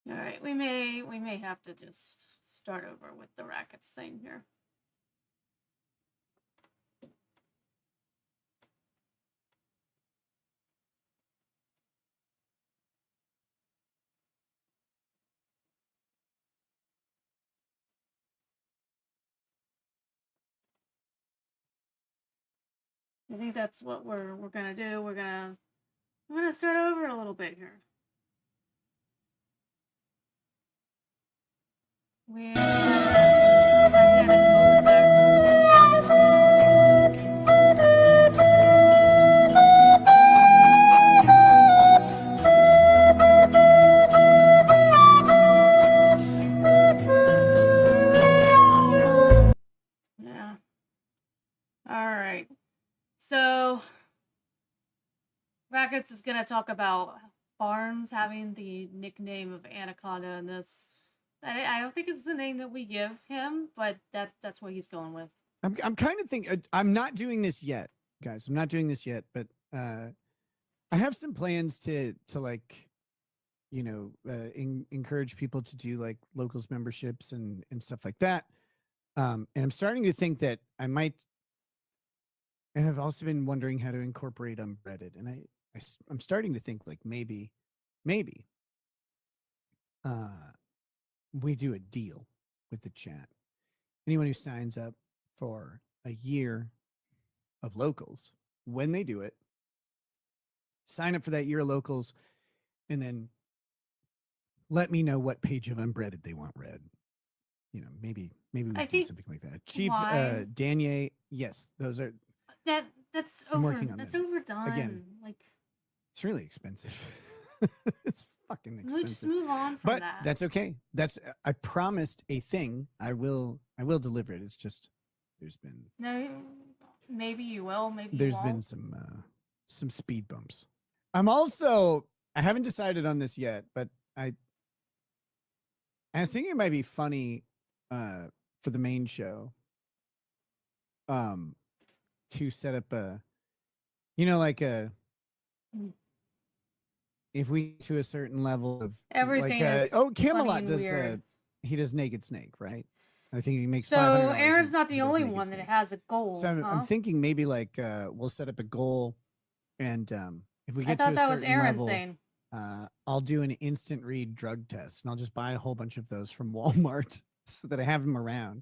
All right, we may have to just start over with the rackets thing here. I think that's what we're gonna do. We're gonna start over a little bit here. We had Titanic welcome back. Yeah. All right. So Rackets is gonna talk about Barnes having the nickname of Anaconda in this. I don't think it's the name that we give him, but that's what he's going with. I'm kind of thinking. I'm not doing this yet, guys. I'm not doing this yet, but I have some plans to like, encourage people to do like locals memberships and stuff like that. And I'm starting to think that I might. And I've also been wondering how to incorporate Unbreaded, and I'm starting to think like maybe, uh, we do a deal with the chat. Anyone who signs up for a year of locals, when they do it, sign up for that year of locals, and then let me know what page of Unbreaded they want read. Maybe we I do think something like that. Chief why Danier, yes, those are. that's I'm over. working on That's them. overdone. Again, Like, it's really expensive. It's fucking we just expensive. move on from But that. that's okay. That's I promised a thing. I will deliver it. It's just there's been No, maybe you will. Maybe you there's won't. been some speed bumps. I haven't decided on this yet, but I was thinking it might be funny for the main show um to set up like a Mm. if we get to a certain level of like Everything is funny Camelot and does weird. he does Naked Snake, right? I think he makes So $500. Aaron's not He the does only Naked one that Snake. has a So goal, I'm huh? thinking maybe like we'll set up a goal, and if we I get to thought a that was certain Aaron's level, thing. I'll do an instant read drug test, and I'll just buy a whole bunch of those from Walmart so that I have them around.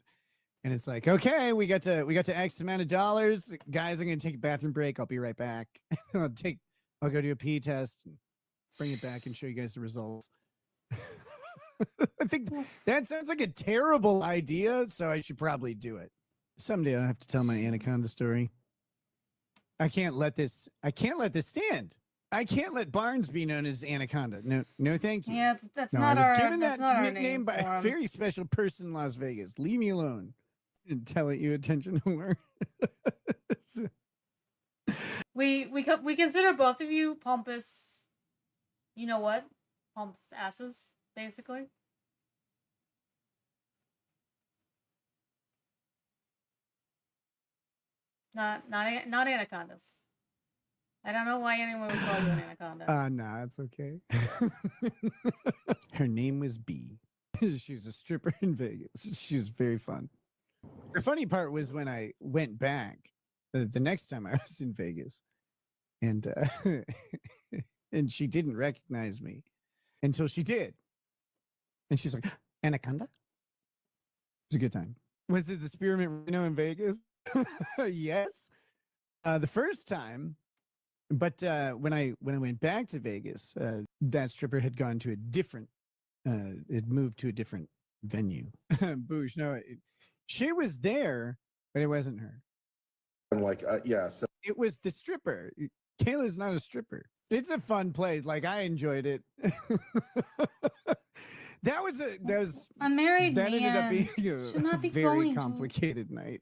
And it's like, okay, we got to X amount of dollars, guys. I'm gonna take a bathroom break. I'll be right back. I'll go do a pee test and bring it back and show you guys the results. I think that sounds like a terrible idea, so I should probably do it. Someday I'll have to tell my anaconda story. I can't let this stand. I can't let Barnes be known as Anaconda. No, thank you. Yeah, that's No, I not was our given that's that not our nickname name by for a him. very special person in Las Vegas. Leave me alone. And tell it you attention more. We consider both of you pompous. You know what? Pompous asses, basically. Not anacondas. I don't know why anyone would call you an anaconda. Nah, it's okay. Her name was B. She was a stripper in Vegas. She was very fun. The funny part was when I went back the next time I was in Vegas, and and she didn't recognize me until she did, and she's like, "Anaconda." It's a good time. Was it the Spearmint Rhino in Vegas? Yes, the first time. But when I went back to Vegas, that stripper had gone to a different. It moved to a different venue. Boosh, no, she was there, but it wasn't her. I'm like, yeah. So It was the stripper. Kayla's not a stripper. It's a fun play. Like I enjoyed it. that was A married that ended up man being should a not be very going to. complicated night.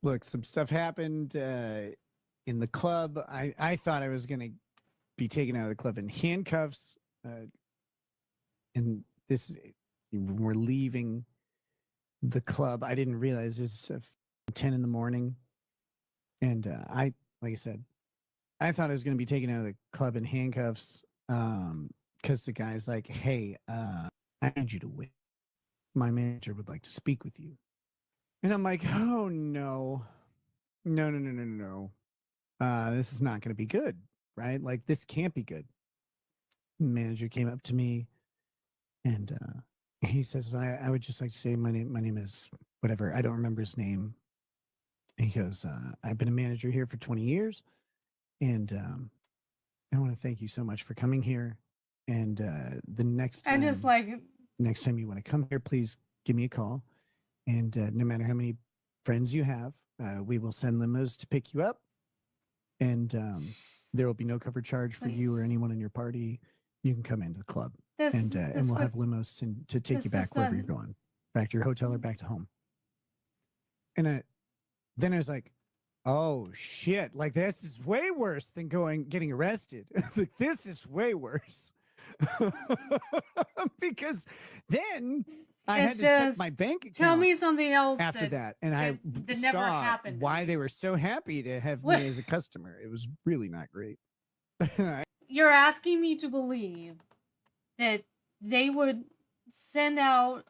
Look, some stuff happened in the club. I thought I was gonna be taken out of the club in handcuffs, and this we're leaving the club. I didn't realize it's 10 in the morning, and like I said, I thought I was going to be taken out of the club in handcuffs because the guy's like, "Hey, I need you to wait. My manager would like to speak with you." And I'm like, "Oh no, no, no, no, no, no, no. This is not going to be good, right? Like this can't be good." Manager came up to me and he says, I would just like to say my name is whatever. I don't remember his name. He goes, I've been a manager here for 20 years. And I want to thank you so much for coming here. And the And just like, next time you want to come here, please give me a call. And no matter how many friends you have, we will send limos to pick you up. And there will be no cover charge for you or Please. anyone in your party. You can come into the club. this, And this we'll would- have limos to take this you back is wherever you're done. going, back to your hotel or back to home. And then I was like, oh shit, like this is way worse than getting arrested. Like this is way worse. Because then I had It's to check just- my bank account Tell me something else after that, and I that never saw happened to why me. they were so happy to have What- me as a customer. It was really not great. You're asking me to believe that they would send out,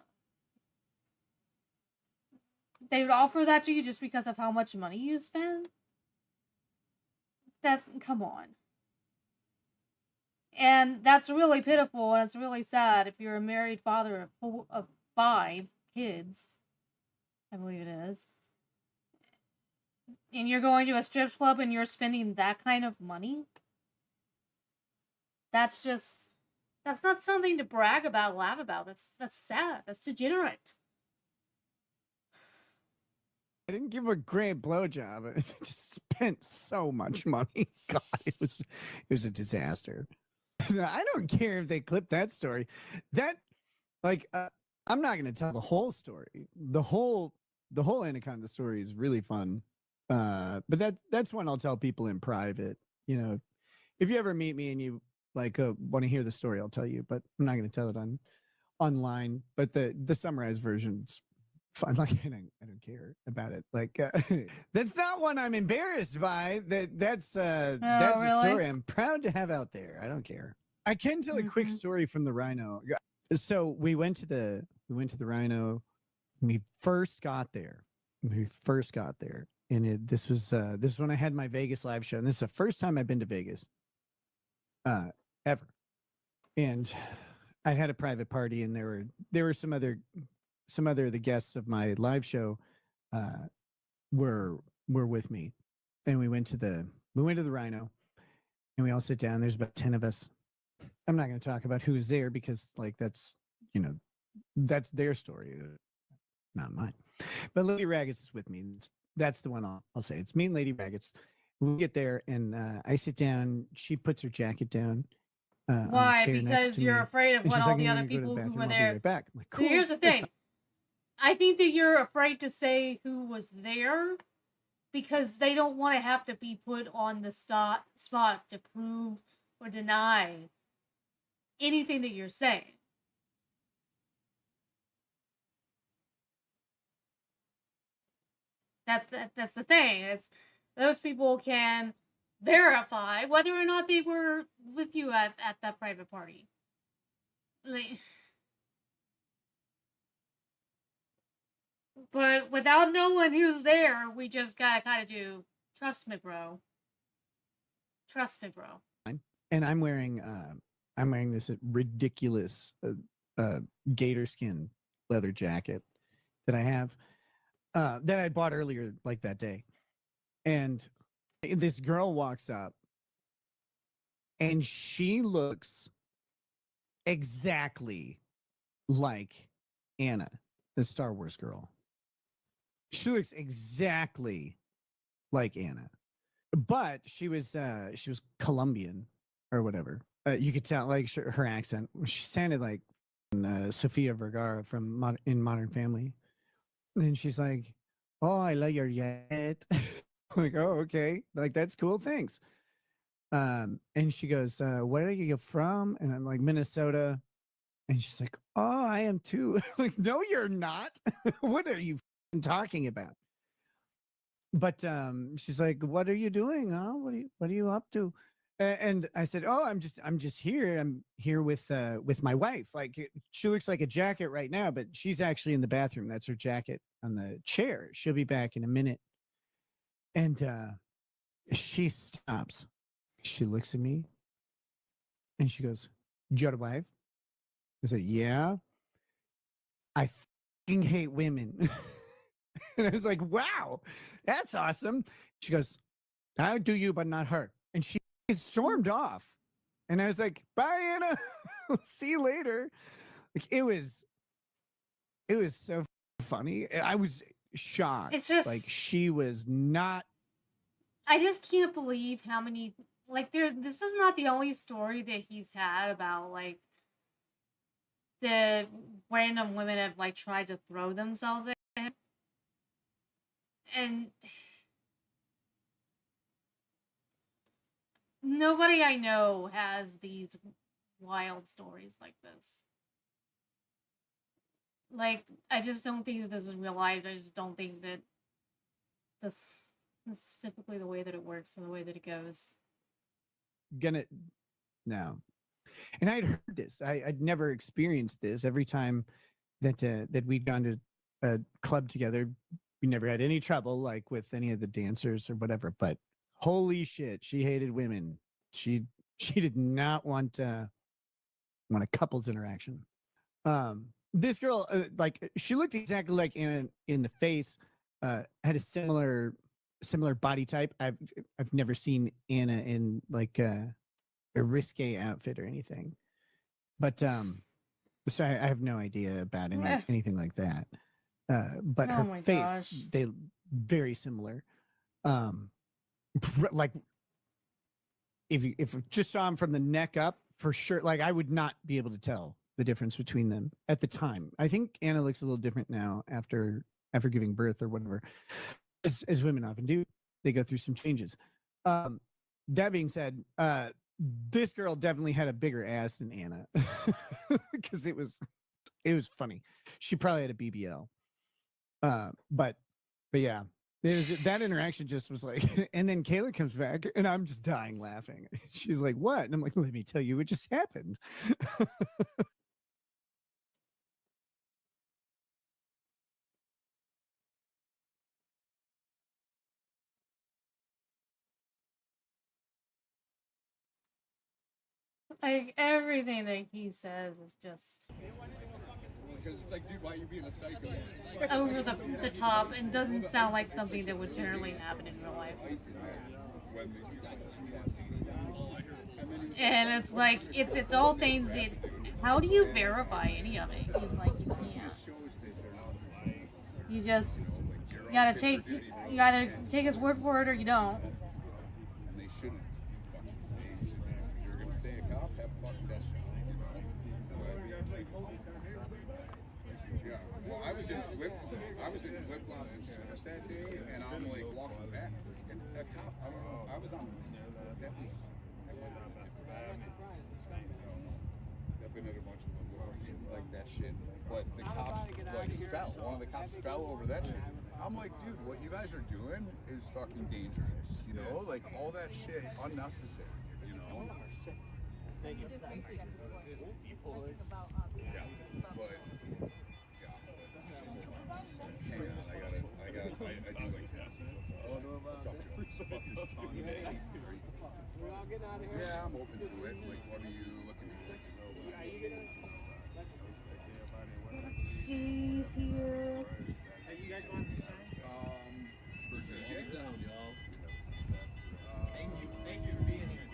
they would offer that to you just because of how much money you spend? Come on. And that's really pitiful, and it's really sad if you're a married father of 5 kids, I believe it is, and you're going to a strip club and you're spending that kind of money. That's not something to brag about, laugh about. That's sad. That's degenerate. I didn't give a great blowjob. I just spent so much money. God, it was a disaster. I don't care if they clip that story. That, like, I'm not going to tell the whole story. The whole Anaconda story is really fun. But that's one I'll tell people in private. You know, if you ever meet me and you like want to hear the story, I'll tell you. But I'm not going to tell it online. But the summarized version's fun. Like I don't care about it. Like that's not one I'm embarrassed by. That's a really? story I'm proud to have out there. I don't care. I can tell a quick Mhm. story from the Rhino. So we went to the Rhino. When we first got there. And this was when I had my Vegas live show, and this is the first time I've been to Vegas, ever. And I had a private party, and there were some other of the guests of my live show were with me, and we went to the Rhino, and we all sit down. There's about 10 of us. I'm not going to talk about who's there because like that's their story, not mine. But Lady Raggets is with me. That's the one I'll say. It's me and Lady Raggets. We get there, and I sit down. She puts her jacket down. On the Why? chair next Because to you're me, afraid of and what she's all like, the "I'm other gonna go to people the who bathroom. were I'll be there. right back." I'm like, So cool. here's the that's thing. I think that you're afraid to say who was there because they don't want to have to be put on the spot to prove or deny anything that you're saying. That's the thing. It's those people can verify whether or not they were with you at that private party. But without knowing who's there, we just gotta kind of do. Trust me, bro. Trust me, bro. And I'm wearing this ridiculous gator skin leather jacket that I have that I bought earlier like that day. And this girl walks up and she looks exactly like Anna, the Star Wars girl. She looks exactly like Anna. But she was Colombian or whatever. You could tell like her accent. She sounded like Sofia Vergara from in Modern Family. And she's like, "Oh, I love your yet." I'm like, "Oh, okay. Like that's cool. Thanks." And she goes, "Where are you from?" And I'm like, "Minnesota." And she's like, "Oh, I am too." Like, "No, you're not." What are you talking about? But she's like, "What are you doing? Huh? What are you up to?" And I said, "Oh, I'm just here. I'm here with my wife. Like she looks like a jacket right now, but she's actually in the bathroom. That's her jacket on the chair. She'll be back in a minute." And she stops. She looks at me and she goes, "You got a wife?" I said, "Yeah. I fucking hate women." And I was like, "Wow, that's awesome." She goes, "I do you, but not her." And she stormed off. And I was like, "Bye, Anna. See you later." Like it was so funny. I was shocked. It's just like she was not. I just can't believe how many this is not the only story that he's had about like the random women have like tried to throw themselves at him. And nobody I know has these wild stories like this. Like, I just don't think that this is real life. I just don't think that this is typically the way that it works or the way that it goes. Gonna no. And I'd heard this. I'd never experienced this. Every time that that we'd gone to a club together, we never had any trouble like with any of the dancers or whatever. But holy shit, she hated women. She did not want a couples interaction. This girl, like she looked exactly like Anna in the face. Had a similar body type. I've never seen Anna in like a risque outfit or anything. But so I have no idea about anything like that. But Oh her my face, gosh. they very similar. Like if you just saw him from the neck up, for sure, like I would not be able to tell the difference between them at the time. I think Anna looks a little different now after giving birth or whatever, as women often do. They go through some changes. That being said, this girl definitely had a bigger ass than Anna because it was funny. She probably had a BBL. But yeah, that interaction just was like, and then Kayla comes back and I'm just dying laughing. She's like, "What?" And I'm like, "Let me tell you what just happened." Like, everything that he says is just Because it's like, dude, why are you being a psycho? over the top and doesn't sound like something that would generally happen in real life. And it's like it's all things that, how do you verify any of it? It's like you can't. You gotta take, you either take his word for it or you don't. And they shouldn't. If you're gonna stay a cop, have fun with that shit. Yeah. Well, I was in flip flops and shorts that day, and I'm like walking back, and a cop. I was on. That was. I've been at a bunch of them like that shit, but the cops like fell. One of the cops fell over that shit. I'm like, dude, what you guys are doing is fucking dangerous. You know, like all that shit unnecessary. You know. Yeah, but yeah. Hang on, I do like that. What's up, Joe? Yeah, I'm open to it. Like, what are you looking for? Let's see here. For DJ? Thank you for being here.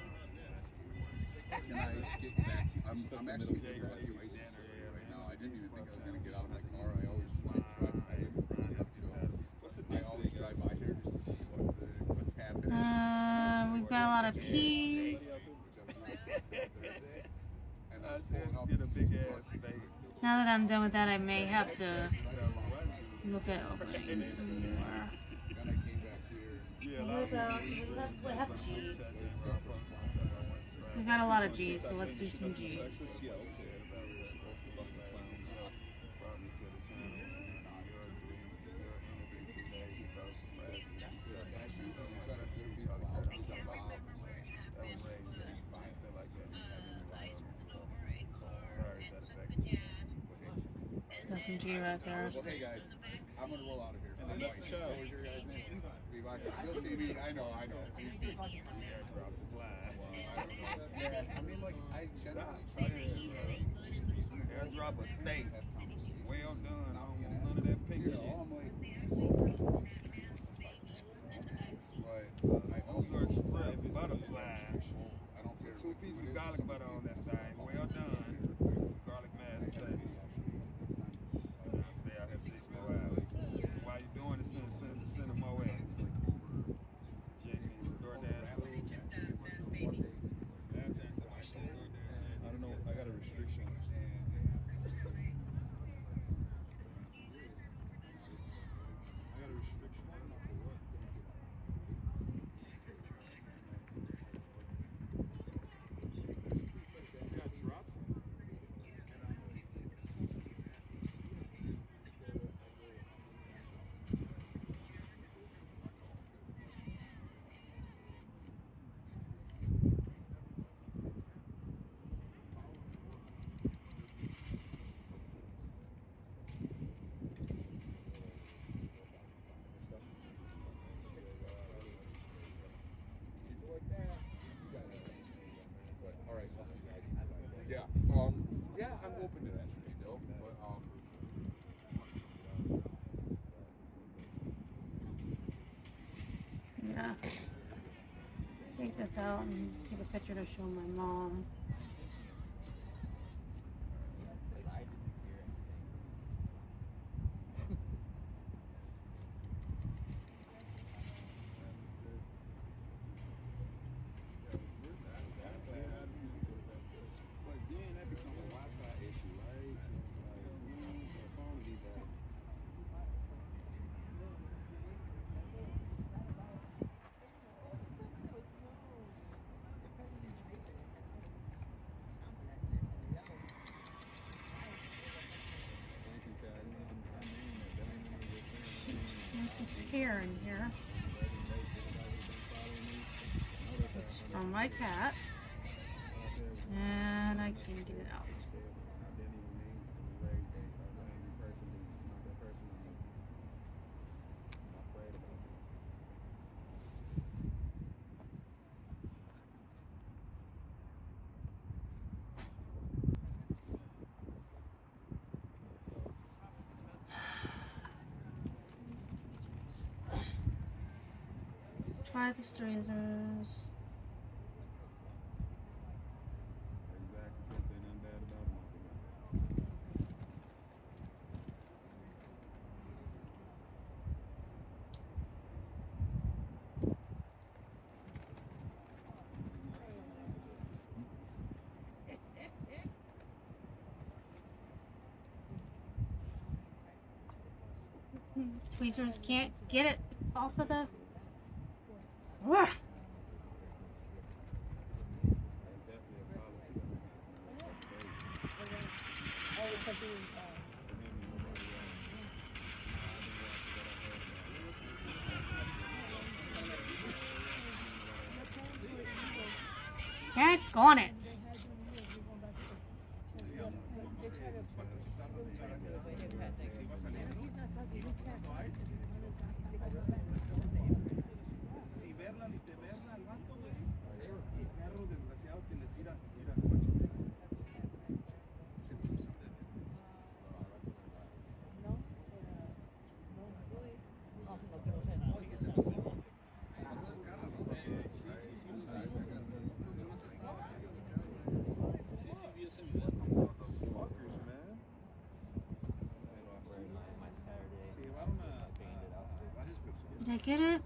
Can I get back to you? I'm actually thinking about the Oasis story right now. I didn't even think I was going to get out of my car. I always like drive. I live in Virginia, so I always drive by here just to see what's happening. We've got a lot of peas. And I was pulling up in a big ass space. Now that I'm done with that, I may have to look at opening some more. Then I came back here. What about, we have G? We got a lot of G, so let's do some G. SMG right there. Well, hey guys, I'm gonna roll out of here. What was your guys' name? Levi. You'll see me. I know. Airdrop supplies. I don't know. Yeah, I mean, like, I generally try to Airdrop a steak. have conversations. Well done. I Not don't being want none of that pink you shit. know, I'm like, but I also Ozark strip, butterfly. I don't care. Two what pieces it of is. garlic butter on that thing. Well done. Some garlic mashed potatoes. I'll stay out here 6 more hours. While you doing it, send them my way. Jamie, some DoorDash food. I don't know. I got a restriction. I got a restriction. I don't know for what. Got dropped. People like that. You got it. But all right. Yeah. Yeah, I'm open to that shit, though. But Yeah. Take this out and take a picture to show my mom. But then that becomes a Wi-Fi issue, right? So, like, so the phone will be bad. Thank you, Kat. I named it. That ain't none of your saying. There's the scare in here. It's from my cat, and I can't get it out. Try the streezers. Exactly. Can't say nothing bad about them. Tweezers can't get it off of the. Ugh. Daggone it. Did I get it?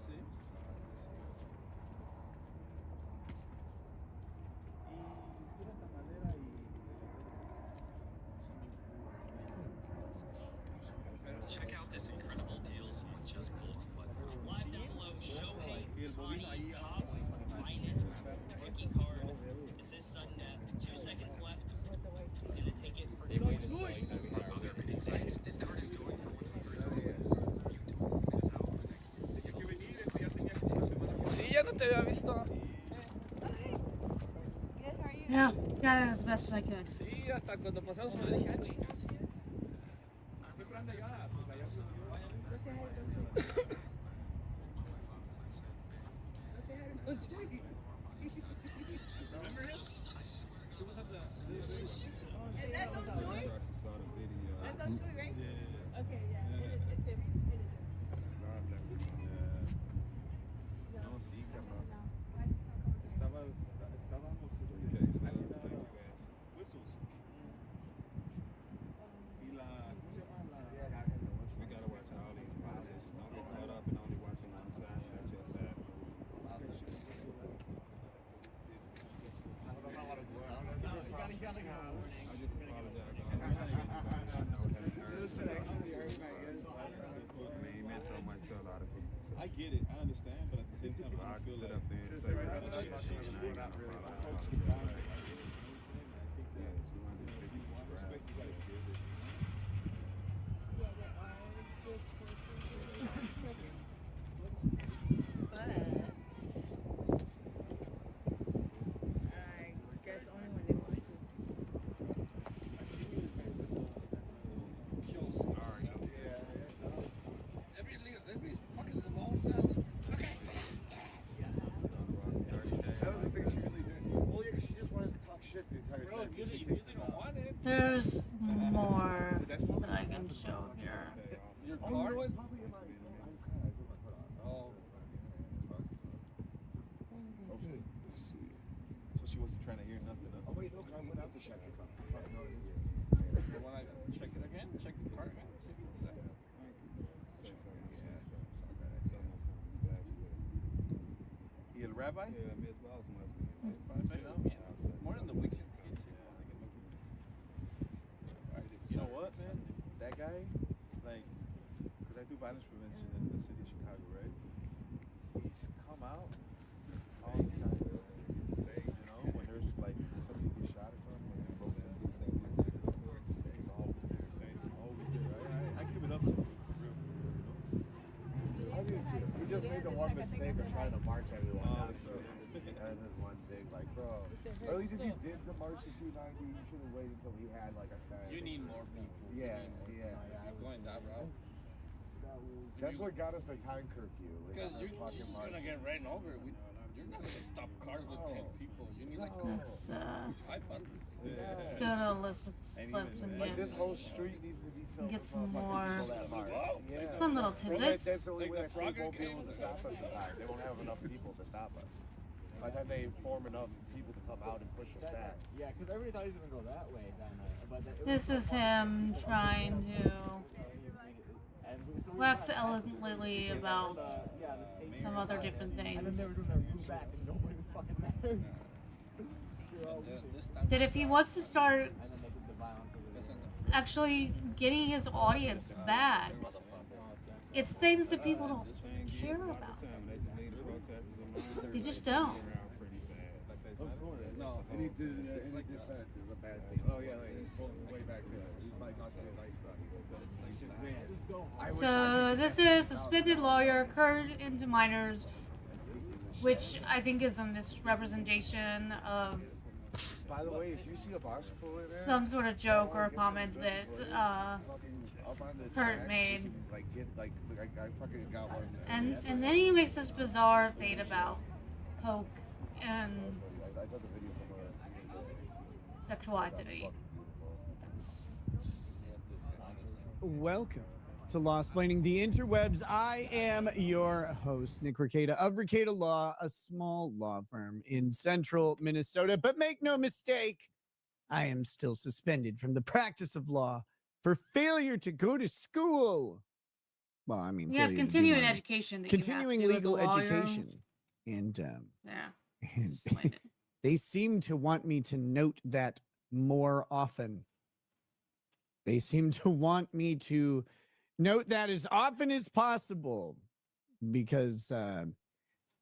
Check out this incredible deals on Just Gold Club. Live down below, Shohei Ohtani, Topps, Finest, rookie card. It says sudden death, 2 seconds left. He's gonna take it for joy. On other bidding sites, this card is going for Sí, ya no te había visto. Yeah, got it as best as I could. Sí, hasta cuando pasamos por ahí dije, "Ah, chingas". Remember him? He was at the. Is that Don Choi? I saw the video. That's Don Choi, right? Yeah. Okay, yeah. It's him. It is him. God bless him. No, sí, cabrón. Estábamos Okay, so thank you guys. Whistles. Y la, ¿cómo se llama? We gotta watch all these processes. Don't get caught up in only watching one side. That's your side. I just apologize. I know it hasn't hurt. Man, you meant so much to a lot of people. So I get it, I understand, but at the same time, I I feel sit like up there and say that shit, and I ain't gonna apologize. Yeah, 250 subscribers. But I guess only when they want to. Every fucking small salad. Okay. that was the thing she really did. Well, yeah, 'cause she just wanted to talk shit the entire Bro, time. if you really don't want it, There's more that I can show here. your Oh, you know card. what? Probably in my I put my foot on. Oh. Okay. So she wasn't trying to hear nothing. Oh wait, look, I went out to check it. Fuck no, it is. You wanna check it again? Check the card again? See if it's there. Y el rabbi? Yeah, Miss Boss must be. More than the weekend. You know what, man? That guy, like, because I do violence prevention in the city of Chicago, right? He's come out all the time. You know, when there's like somebody gets shot or something, when they protest, he's saying he's always there. Always there. I give it up to him. For real, you know? I mean, he just made the one mistake of trying to march everyone Oh, down. sorry. And then one big, like, bro. At least if you did the march in 290, you should have waited until he had, like, a stand. You need more people. Yeah, You need more yeah. people. You're going that route. That's what got us the time curfew. We Because got you're that fucking just march. gonna get ran over. You're not gonna stop cars with 10 people. You need like Let's 500. let's go to listen to clips and Like, this get whole street needs to be filled Get with some motherfuckers more so that march. Whoa. Yeah. fun little Well, tidbits. that's the only Like way the that state Frogger won't be able game to or stop us in time. They won't have enough people to stop us. By the time they form enough people to come out and push us back. Yeah, because everybody thought he was gonna go that way that night. But it This was is him trying to and wax eloquently about yeah, the state some other different and then things. they were doing their move back and nobody was fucking there. This time That if he wants to start And then they did the violence over there. listen, actually getting his audience back, it's things that people don't care about. They just don't. Of course. No. And he did, and he just said it was a bad thing. Oh, yeah, like, he's pulling way back there. He's like, not too nice about it. He said, man, I wish I So could this do that. is suspended lawyer Kurt into minors, which I think is a misrepresentation of By the way, if you see a box pull in there, some sort of joke or comment that fucking up on the Kurt track, made. you can, like, get, like, I fucking got one. and then he makes this bizarre thing about coke and I took a video from a sexual activity. It's, Welcome to Lost Planning the Interwebs. I am your host, Nick Rekieta of Rekieta Law, a small law firm in central Minnesota. But make no mistake, I am still suspended from the practice of law for failure to go to school. Well, I mean, you have failure to do continuing my- education that continuing you have to do legal as a lawyer. education. And, Yeah, and explain it. they seem to want me to note that more often. They seem to want me to note that as often as possible because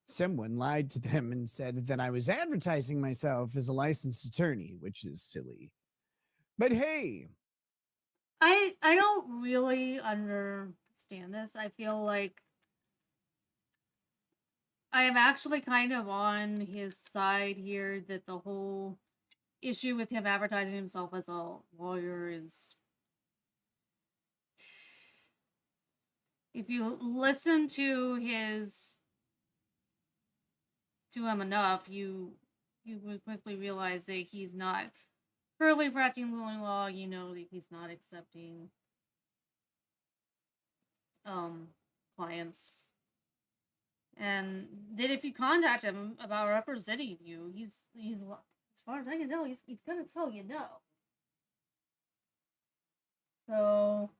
someone lied to them and said that I was advertising myself as a licensed attorney, which is silly. But hey, I don't really understand this. I feel like I am actually kind of on his side here that the whole issue with him advertising himself as a lawyer is if you listen to him enough, you would quickly realize that he's not currently practicing law. You know that he's not accepting clients, and that if you contact him about representing you, he's as far as I can tell, he's gonna tell you no. So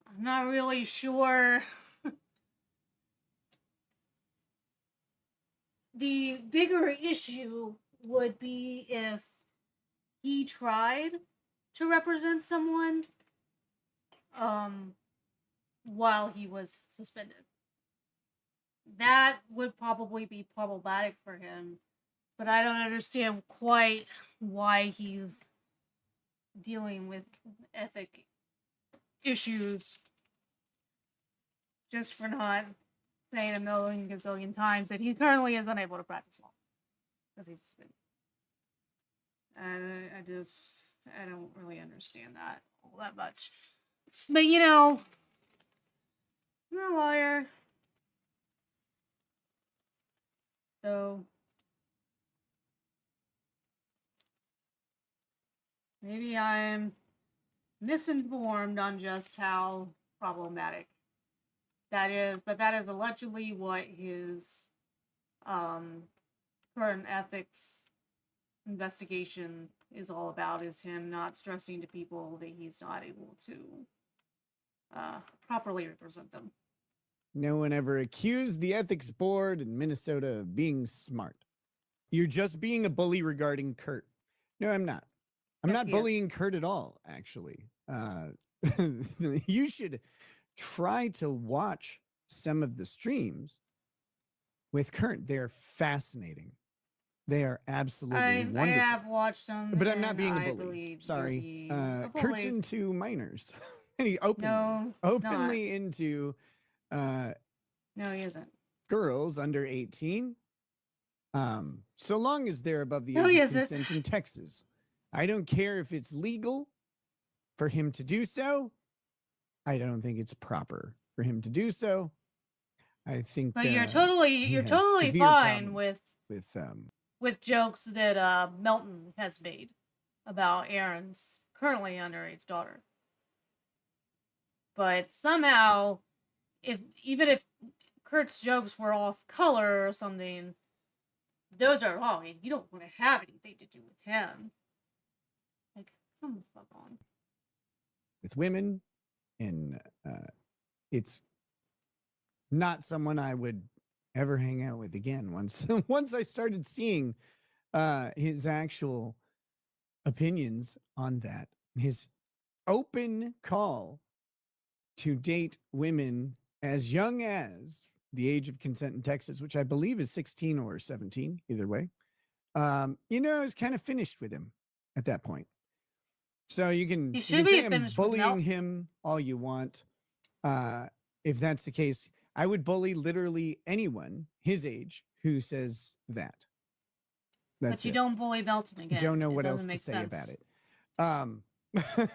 I'm not really sure. The bigger issue would be if he tried to represent someone while he was suspended. That would probably be problematic for him, but I don't understand quite why he's dealing with ethic issues just for not saying a million gazillion times that he currently is unable to practice law because he's suspended. I don't really understand that all that much. But you know, I'm a lawyer, so maybe I'm misinformed on just how problematic that is, but that is allegedly what his current ethics investigation is all about, is him not stressing to people that he's not able to properly represent them. No one ever accused the ethics board in Minnesota of being smart. You're just being a bully regarding Kurt. No, I'm not. I'm Yes, not he is. bullying Kurt at all, actually. You should try to watch some of the streams with Kurt. They're fascinating. They are absolutely I wonderful. have watched them, But I'm not and being a I bully. believe Sorry. you'd be a Kurt's bully. into minors. And he openly, No, he's openly into No, he isn't. girls under 18. So long as they're above the No, age he of isn't. consent in Texas. I don't care if it's legal for him to do so. I don't think it's proper for him to do so. I think But you're he totally has severe fine problems with jokes that Melton has made about Aaron's currently underage daughter. But somehow, even if Kurt's jokes were off color or something, those are wrong, and you don't want to have anything to do with him. Like, come the fuck on. with women, and it's not someone I would ever hang out with again. Once I started seeing his actual opinions on that, his open call to date women as young as the age of consent in Texas, which I believe is 16 or 17, either way. I was kind of finished with him at that point. So you can, You should can be say I'm finished with bullying Melton. him all you want. If that's the case, I would bully literally anyone his age who says that. That's But you it. don't bully Melton again. Don't know It what else doesn't to make say sense. about it.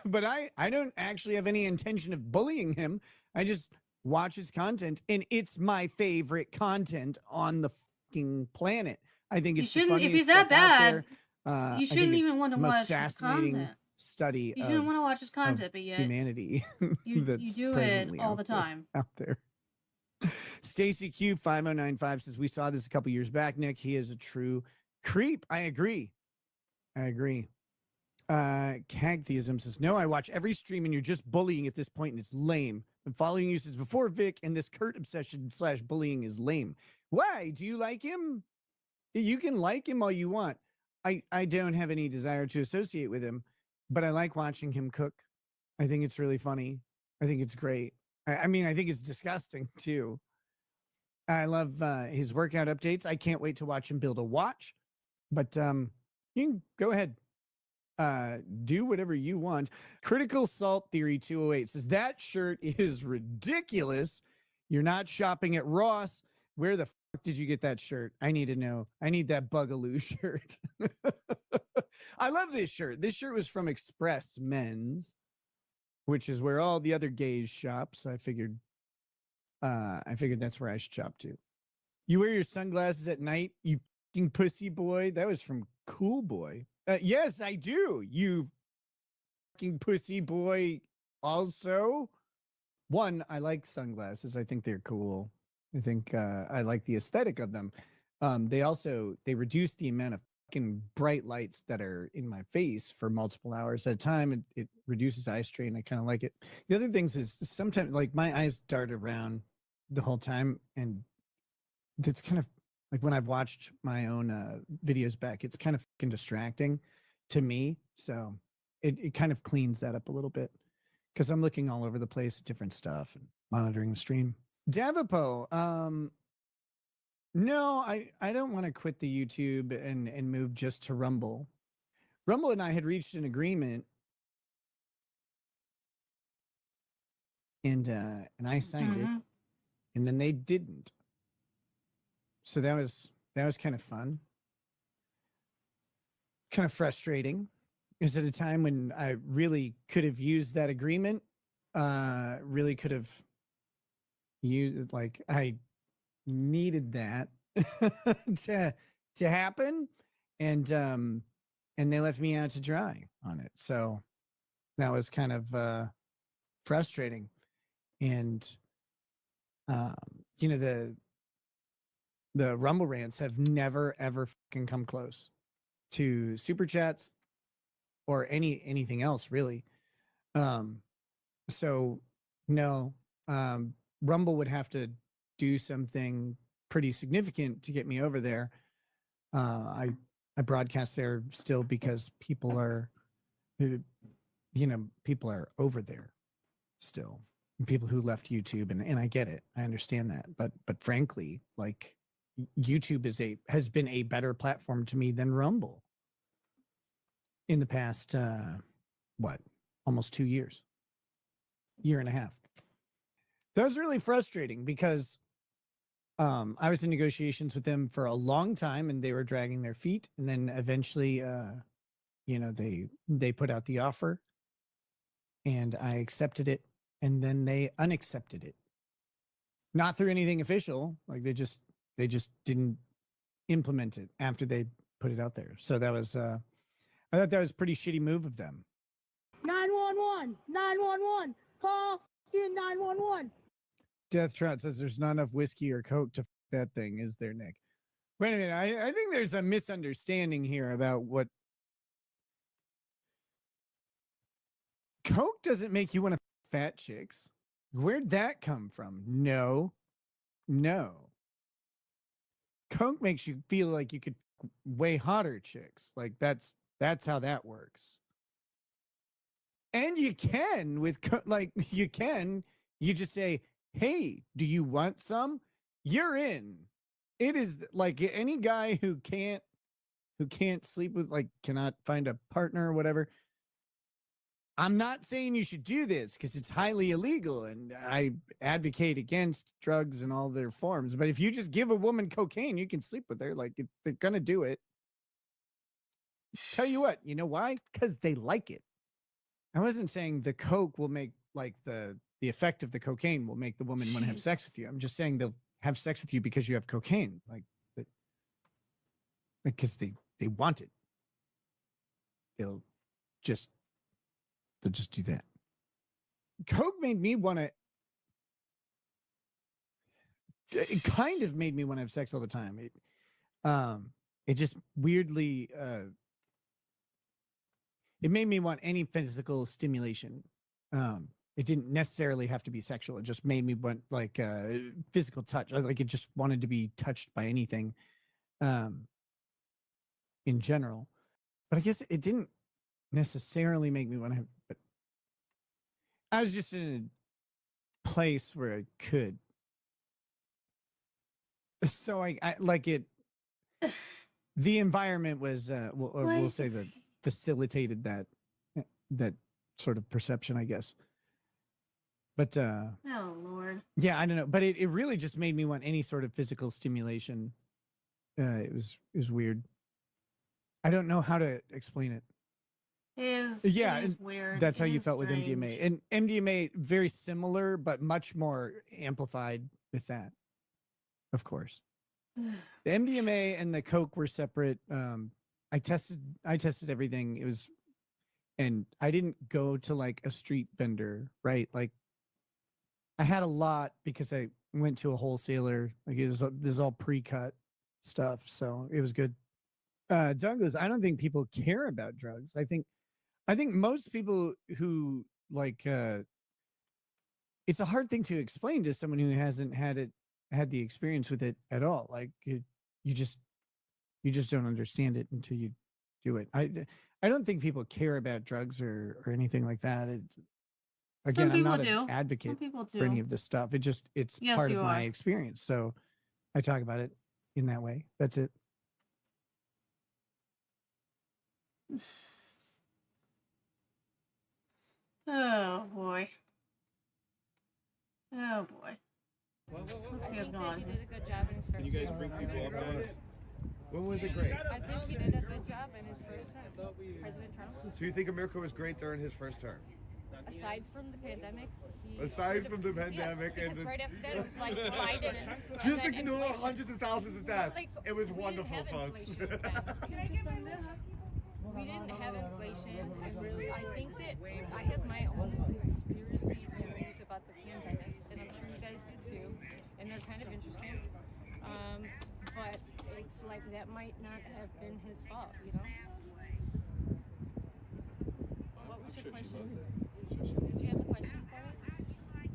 But I don't actually have any intention of bullying him. I just watch his content, and it's my favorite content on the fucking planet. I think You it's the shouldn't, if funniest he's that stuff out bad, there. I you think shouldn't it's even want to the most watch his fascinating content. study You shouldn't of, want to watch his of content, but yet humanity you that's do it presently all out the there- time. out there. Stacy Q5095 says, we saw this a couple years back, Nick. He is a true creep. I agree. Cagtheism says, no, I watch every stream and you're just bullying at this point and it's lame. Been following you since before Vic, and this Kurt obsession / bullying is lame. Why? Do you like him? You can like him all you want. I don't have any desire to associate with him, but I like watching him cook. I think it's really funny. I think it's great. I mean, I think it's disgusting too. I love his workout updates. I can't wait to watch him build a watch. But you can go ahead. Do whatever you want. Critical Salt Theory 208 says, that shirt is ridiculous. You're not shopping at Ross. Where the fuck did you get that shirt? I need to know. I need that Bugaloo shirt. I love this shirt. This shirt was from Express Men's, which is where all the other gays shop. So I figured I figured that's where I should chop to. You wear your sunglasses at night, you fucking pussy boy. That was from Cool Boy. Yes, I do. You fucking pussy boy. Also, one, I like sunglasses. I think they're cool. I think I like the aesthetic of them. They reduce the amount of fucking bright lights that are in my face for multiple hours at a time. It reduces eye strain. I kind of like it. The other things is sometimes like my eyes dart around the whole time, and it's kind of like when I've watched my own videos back, it's kind of fucking distracting to me. So it kind of cleans that up a little bit because I'm looking all over the place at different stuff and monitoring the stream. Davapo, no, I don't want to quit the YouTube and move just to Rumble. Rumble and I had reached an agreement, and I signed it, and then they didn't. So that was kind of fun, kind of frustrating. Is at a time when I really could have used that agreement, really could have used, like, I needed that to happen, and they left me out to dry on it. So that was kind of frustrating. And you know, the Rumble rants have never ever fucking come close to super chats or anything else really. So no, Rumble would have to do something pretty significant to get me over there. I broadcast there still because people are, people are over there still. People who left YouTube, and I get it. I understand that. But frankly, like, YouTube has been a better platform to me than Rumble in the past almost 2 years, year and a half. That was really frustrating because I was in negotiations with them for a long time, and they were dragging their feet. And then eventually, they put out the offer, and I accepted it, and then they unaccepted it. Not through anything official, like they just didn't implement it after they put it out there. So that was I thought that was a pretty shitty move of them. 911, 911, call 911. Death Trout says there's not enough whiskey or Coke to that thing, is there, Nick? Wait a minute. I think there's a misunderstanding here about what Coke doesn't make you want to fat chicks. Where'd that come from? No. Coke makes you feel like you could way hotter chicks. Like that's how that works. And you can with you just say, hey, do you want some? You're in. It is like any guy who can't sleep with, like, cannot find a partner or whatever. I'm not saying you should do this because it's highly illegal, and I advocate against drugs in all their forms. But if you just give a woman cocaine, you can sleep with her. Like, if they're gonna do it. Tell you what, you know why? Because they like it. I wasn't saying the Coke will make, like, the effect of the cocaine will make the woman want to have sex with you. I'm just saying they'll have sex with you because you have cocaine, because they want it. They'll just do that. Coke made me want to. It kind of made me want to have sex all the time. It just weirdly. It made me want any physical stimulation. It didn't necessarily have to be sexual. It just made me want, like, physical touch. Like, it just wanted to be touched by anything, in general. But I guess it didn't necessarily make me want to have. But I was just in a place where I could. So I like it. The environment was, we'll say that facilitated that sort of perception, I guess. But oh Lord. Yeah, I don't know. But it really just made me want any sort of physical stimulation. It was weird. I don't know how to explain it. Yeah, it is and weird. that's how It you is felt with strange. MDMA. And MDMA very similar, but much more amplified with that, of course. The MDMA and the Coke were separate. I tested everything. It was, and I didn't go to like a street vendor, right? Like I had a lot because I went to a wholesaler. Like this is all pre-cut stuff, so it was good. Douglas, I don't think people care about drugs. I think most people who like it's a hard thing to explain to someone who hasn't had the experience with it at all. Like you just don't understand it until you do it. I don't think people care about drugs or anything like that. Again, I'm people not do. an advocate Some people for any do. of this stuff. It's Yes, part you of my are. experience. So I talk about it in that way. That's it. Oh boy. Oh boy. Let's see what's going on. He did a good job in his first Can you guys term. bring people up, guys? When was it great? I think he did a good job in his first term. President Trump. So you think America was great during his first term? Aside from the pandemic, Aside from the pandemic because and the, right after that it was like Biden and just then ignore inflation. hundreds of thousands of deaths. Like, It was we didn't wonderful, have folks. inflation then. Can I get my milk? We didn't have inflation. I think that I have my own conspiracy theories about the pandemic, and I'm sure you guys do too, and they're kind of interesting. But it's like that might not have been his fault, you know? What was your question? Did you have a question for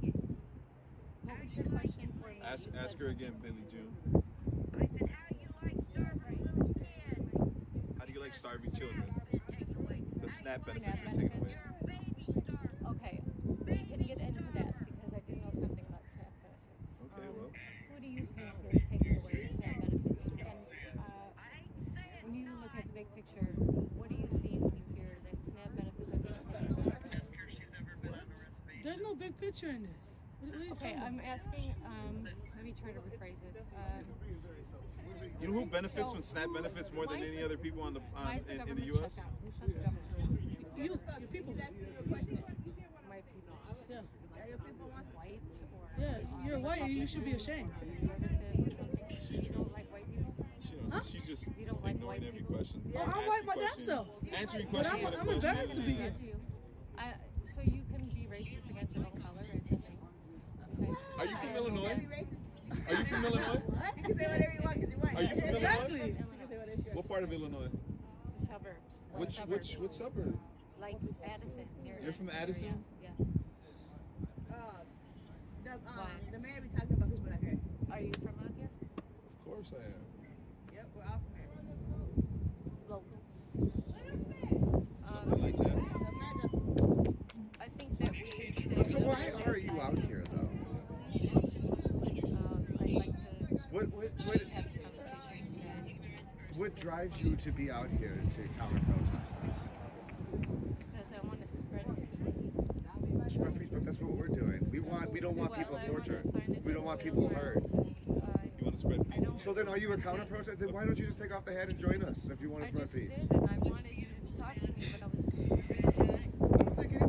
me? What was your question for me? Ask her again, Billy June. How do you like starving children? The SNAP benefits were taken away. Okay, we can get into that because I do know something about SNAP benefits. Okay, well. Who do you think is taking away SNAP benefits? And when you look at the big picture, what do you see when you hear that SNAP benefits are being taken away? There's no big picture in this. What are you Okay, talking I'm asking, let me try to rephrase this. You know who benefits So from SNAP who- benefits more than why is any the- other people on the why is the in the government U.S.? shut down? Who shuts the government down? You, your people. My people. Yeah. White or Yeah, you're white. You should be ashamed. conservative or something? You don't like white people? She's just You don't like ignoring white every people? question. Yeah, I'm Asking white my damn questions. self. Answering But questions with a I'm question. embarrassed to be here. I do. So you can be racist against your own color, it's a thing. Okay. Are you from Illinois? Are you from Illinois? You can say whatever you want because you're white. Are you from Exactly. Illinois? What part of Illinois? The suburbs. Which suburb? Like Addison. Near You're from area. Addison? Yeah. The man we talking about people out here. Are you from out here? Of course I am. Yep, we're all from here. Locals. Something like that. I think that we should stay. So why are you out here though? I'd like to What have a conversation with you guys what drives you to be out here to counter protest because I want to spread peace. Spread peace, but that's what we're doing. We don't want people Well, I wanna tortured. find a We don't want middle people ground. hurt. You want to spread peace? don't- So then are you a counter protest? Then why don't you just take off the hat and join us if you want I to spread just peace? did, and I wanted you to talk to me, but I was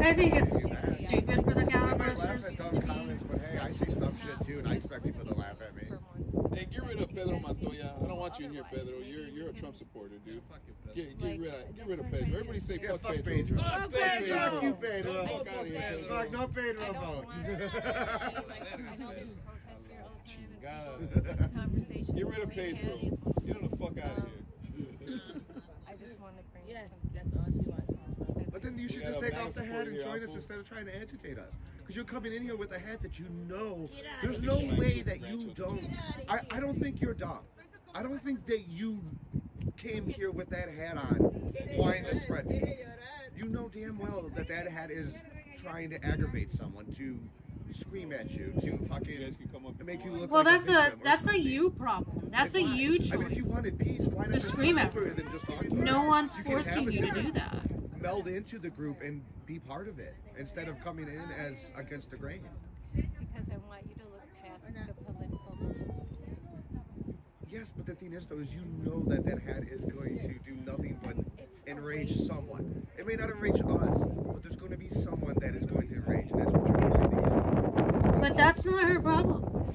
I think it's Yeah. stupid for the I counter might laugh posters at dumb to be. comments, but hey, I say dumb shit too, and I expect people to laugh at me. Hey, get rid of Pedro Montoya. I don't want you in here, Pedro. You're a Trump supporter, dude. Get rid of Pedro. Everybody say Yeah, fuck Pedro. Pedro. Fuck Pedro. Pedro. Fuck you, Pedro. Fuck out of here, Pedro. Fuck no Pedro I don't vote. want to say, like, I know there's protests here all the time and conversations. Get rid of we Pedro. had. Get him the fuck out of here. I just want to bring Yes, some. that's all she wants. But then you should We just got a take off mass the hat support and here, join us Apple. instead of trying to agitate us. Because you're coming in here with a hat that you know. Get out There's of no here. way that you don't. Get out of I don't think you're dumb. I don't think that you came here with that hat on wanting to spread peace. You know damn well that that hat is trying to aggravate someone, to scream at you, to You fucking guys can come up make you look Well, like that's a victim or that's a something. you problem. That's a Like, why? you I mean, if you choice. wanted peace, why not To just scream come at over and then just talk to No us? one's You can have forcing a you to different- do that. Meld into the group and be part of it instead of coming in as against the grain. Because I want you to look past the political beliefs. Yes, but the thing is, though, is you know that that hat is going to do nothing but It's enrage enrage someone. It may not enrage us, but there's going to be someone that is going to enrage, and that's what you're finding. But that's not her problem.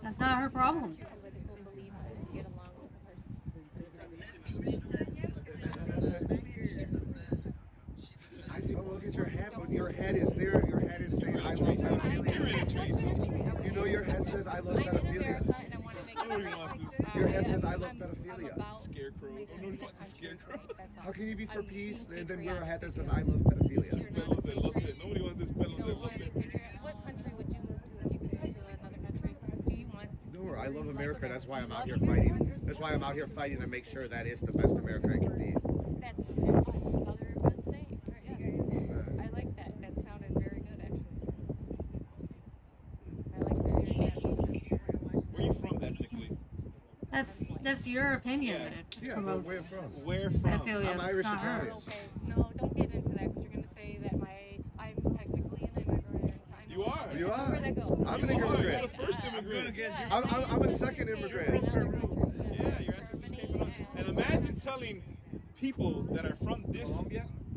That's not her problem. Political beliefs and get along with the person. I think, oh, look at your head, but your head is there. Your head is saying, I love pedophilia. You know your head says, I love pedophilia. Your head says, I love pedophilia. Scarecrow. Oh, no, not the scarecrow. How can you be for peace and then wear a hat that says, I love pedophilia? Pelos de lote. Nobody wants this pelos de lote. What country would you move to if you could move to another country? Do you want? No, I love America. That's why I'm out here fighting. That's why I'm out here fighting to make sure that it's the best America I can be. That's what other would say. Yes. I like that. That sounded very good, actually. I like that you're Where are you from ethnically? That's your opinion that it Yeah, but where promotes from? Where from? pedophilia. I'm It's Irish not Italian. hers. Okay, no, don't get into that because you're going to say that I'm technically an immigrant. You are. You are. Where'd that go? I'm an You're immigrant. the first immigrant. I'm a second immigrant. Yeah, your ancestors came from. And imagine telling people that are from this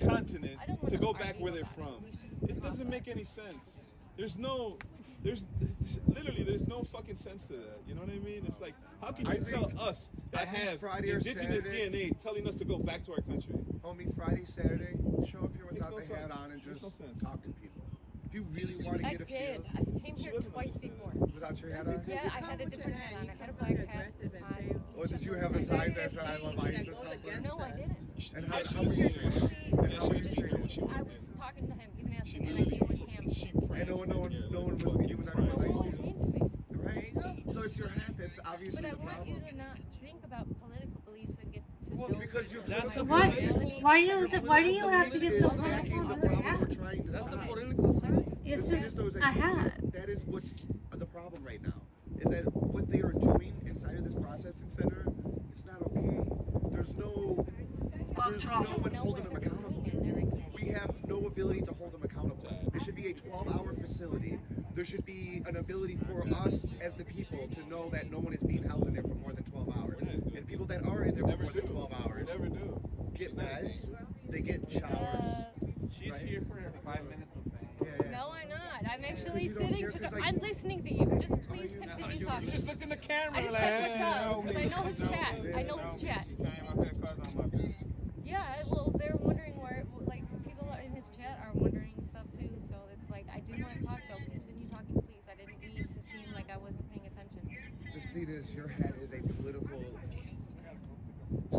continent to go back where they're from. It doesn't make any sense. There's literally no fucking sense to that. You know what I mean? It's like, how can you tell us that have Friday or indigenous Saturday- DNA telling us to go back to our country? Homie, Friday, Saturday, show up here Makes without no the hat sense. on and Makes just no sense. talk to people. If you really want to I get a did. feel I came here doesn't twice understand. before. without your hat on. Yeah, I had a different hat on. I had a black hat on. Or did you have a sign that said I love ISIS or something? No, I didn't. And Yeah, how she were was you seen her. treated? Yeah, she was seen her when she I went was there. talking to him, even She asking him, literally, with him. she And pranced no one in was here doing like that fucking with No nice one to was you. mean to me. Right? So it's your hat that's obviously But I the want you problem. to not think about political beliefs and get to Well, know because you're my political Why? reality. Why do you have to get so hung up backing on the her problem hat? we're trying to solve. It's The thing is, just though, is a that hat. That is what's the problem right now. Is that what they are doing inside of this processing center is not okay. There's no one holding them accountable. We have no ability to hold them accountable. There should be a 12-hour facility. There should be an ability for us as the people to know that no one is being held in there for more than 12 hours. And people that are in there for more than 12 hours Never do. get beds, they get showers. She's Right. here for 5 minutes of fame. Yeah. No, I'm not. I'm actually you don't sitting care, to 'cause, the, like- I'm listening to you. Just please continue talking. You just looked in the camera I just like, said what's hey, up, because I know homie. his chat. I know his chat. She came up here because I'm up here. Yeah, well, they're wondering where, like, people in his chat are wondering stuff too, so it's like, I do want to talk, though. Continue talking, please. I didn't mean to seem like I wasn't paying attention. The thing is, your hat is a political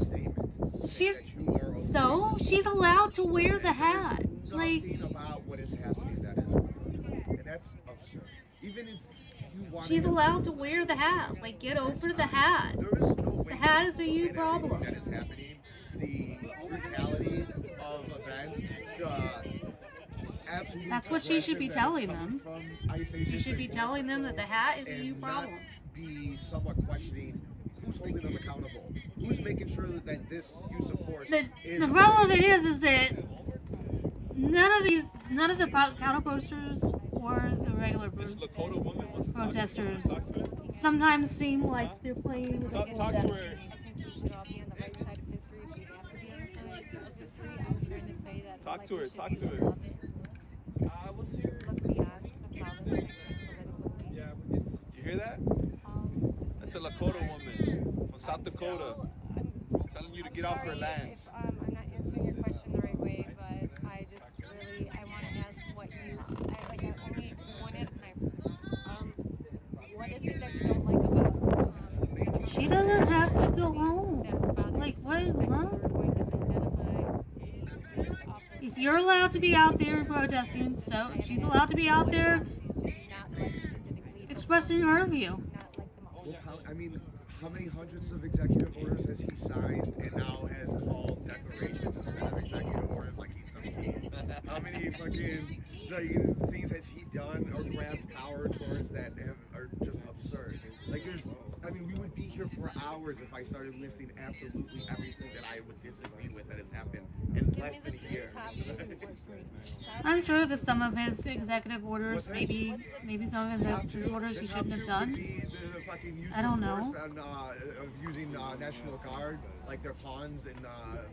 statement. She's that you are okay. so she's allowed to wear the hat. Like Nothing about what is happening that is wrong. And that's absurd. Even if you want she's allowed to wear the hat. Like get over the hat. there is no way The hat is a you in problem. everything that is happening, the brutality of events, the absolute That's what she should be aggression telling that is them. coming from ICE She should be agents telling them that the hat is a and you not problem. be somewhat questioning who's holding them accountable, who's making sure that this use of force The is problem of it is that none of the counter posters or the regular This Lakota woman wants to protesters talk to her. sometimes seem like they're playing with Talk a to her. I think we should all be on the right side of history. If we have to be on the side of history, I'm trying to say that. Talk like, to her, we should talk be to her. above it. What's your... Look beyond the politics and political beliefs. Yeah, You hear that? That's a listen, Lakota woman from South Dakota I'm telling you to get off her sorry lands. if I'm not answering your question the right way, but I just really I want to ask what you I only one at a time. What is it that you don't like about She doesn't have to go home. that bothers Like, you what is that wrong? you're going to identify this office? If you're allowed to be out there protesting, so she's allowed to be out there Policies do not like specifically the expressing her view. not like the most. Well, I mean, how many hundreds of executive orders has he signed and now has called declarations instead of executive orders like he's some king? How many fucking things has he done or grabbed power towards that are just absurd? Like we would be here for hours if I started listing absolutely everything that I would disagree with that has happened in Give less me than the a year. top three. I'm sure that some of his executive orders, maybe some of his Top executive two- orders he the top shouldn't have two would done. be the fucking use I don't of know. force on of using National Guard like they're pawns in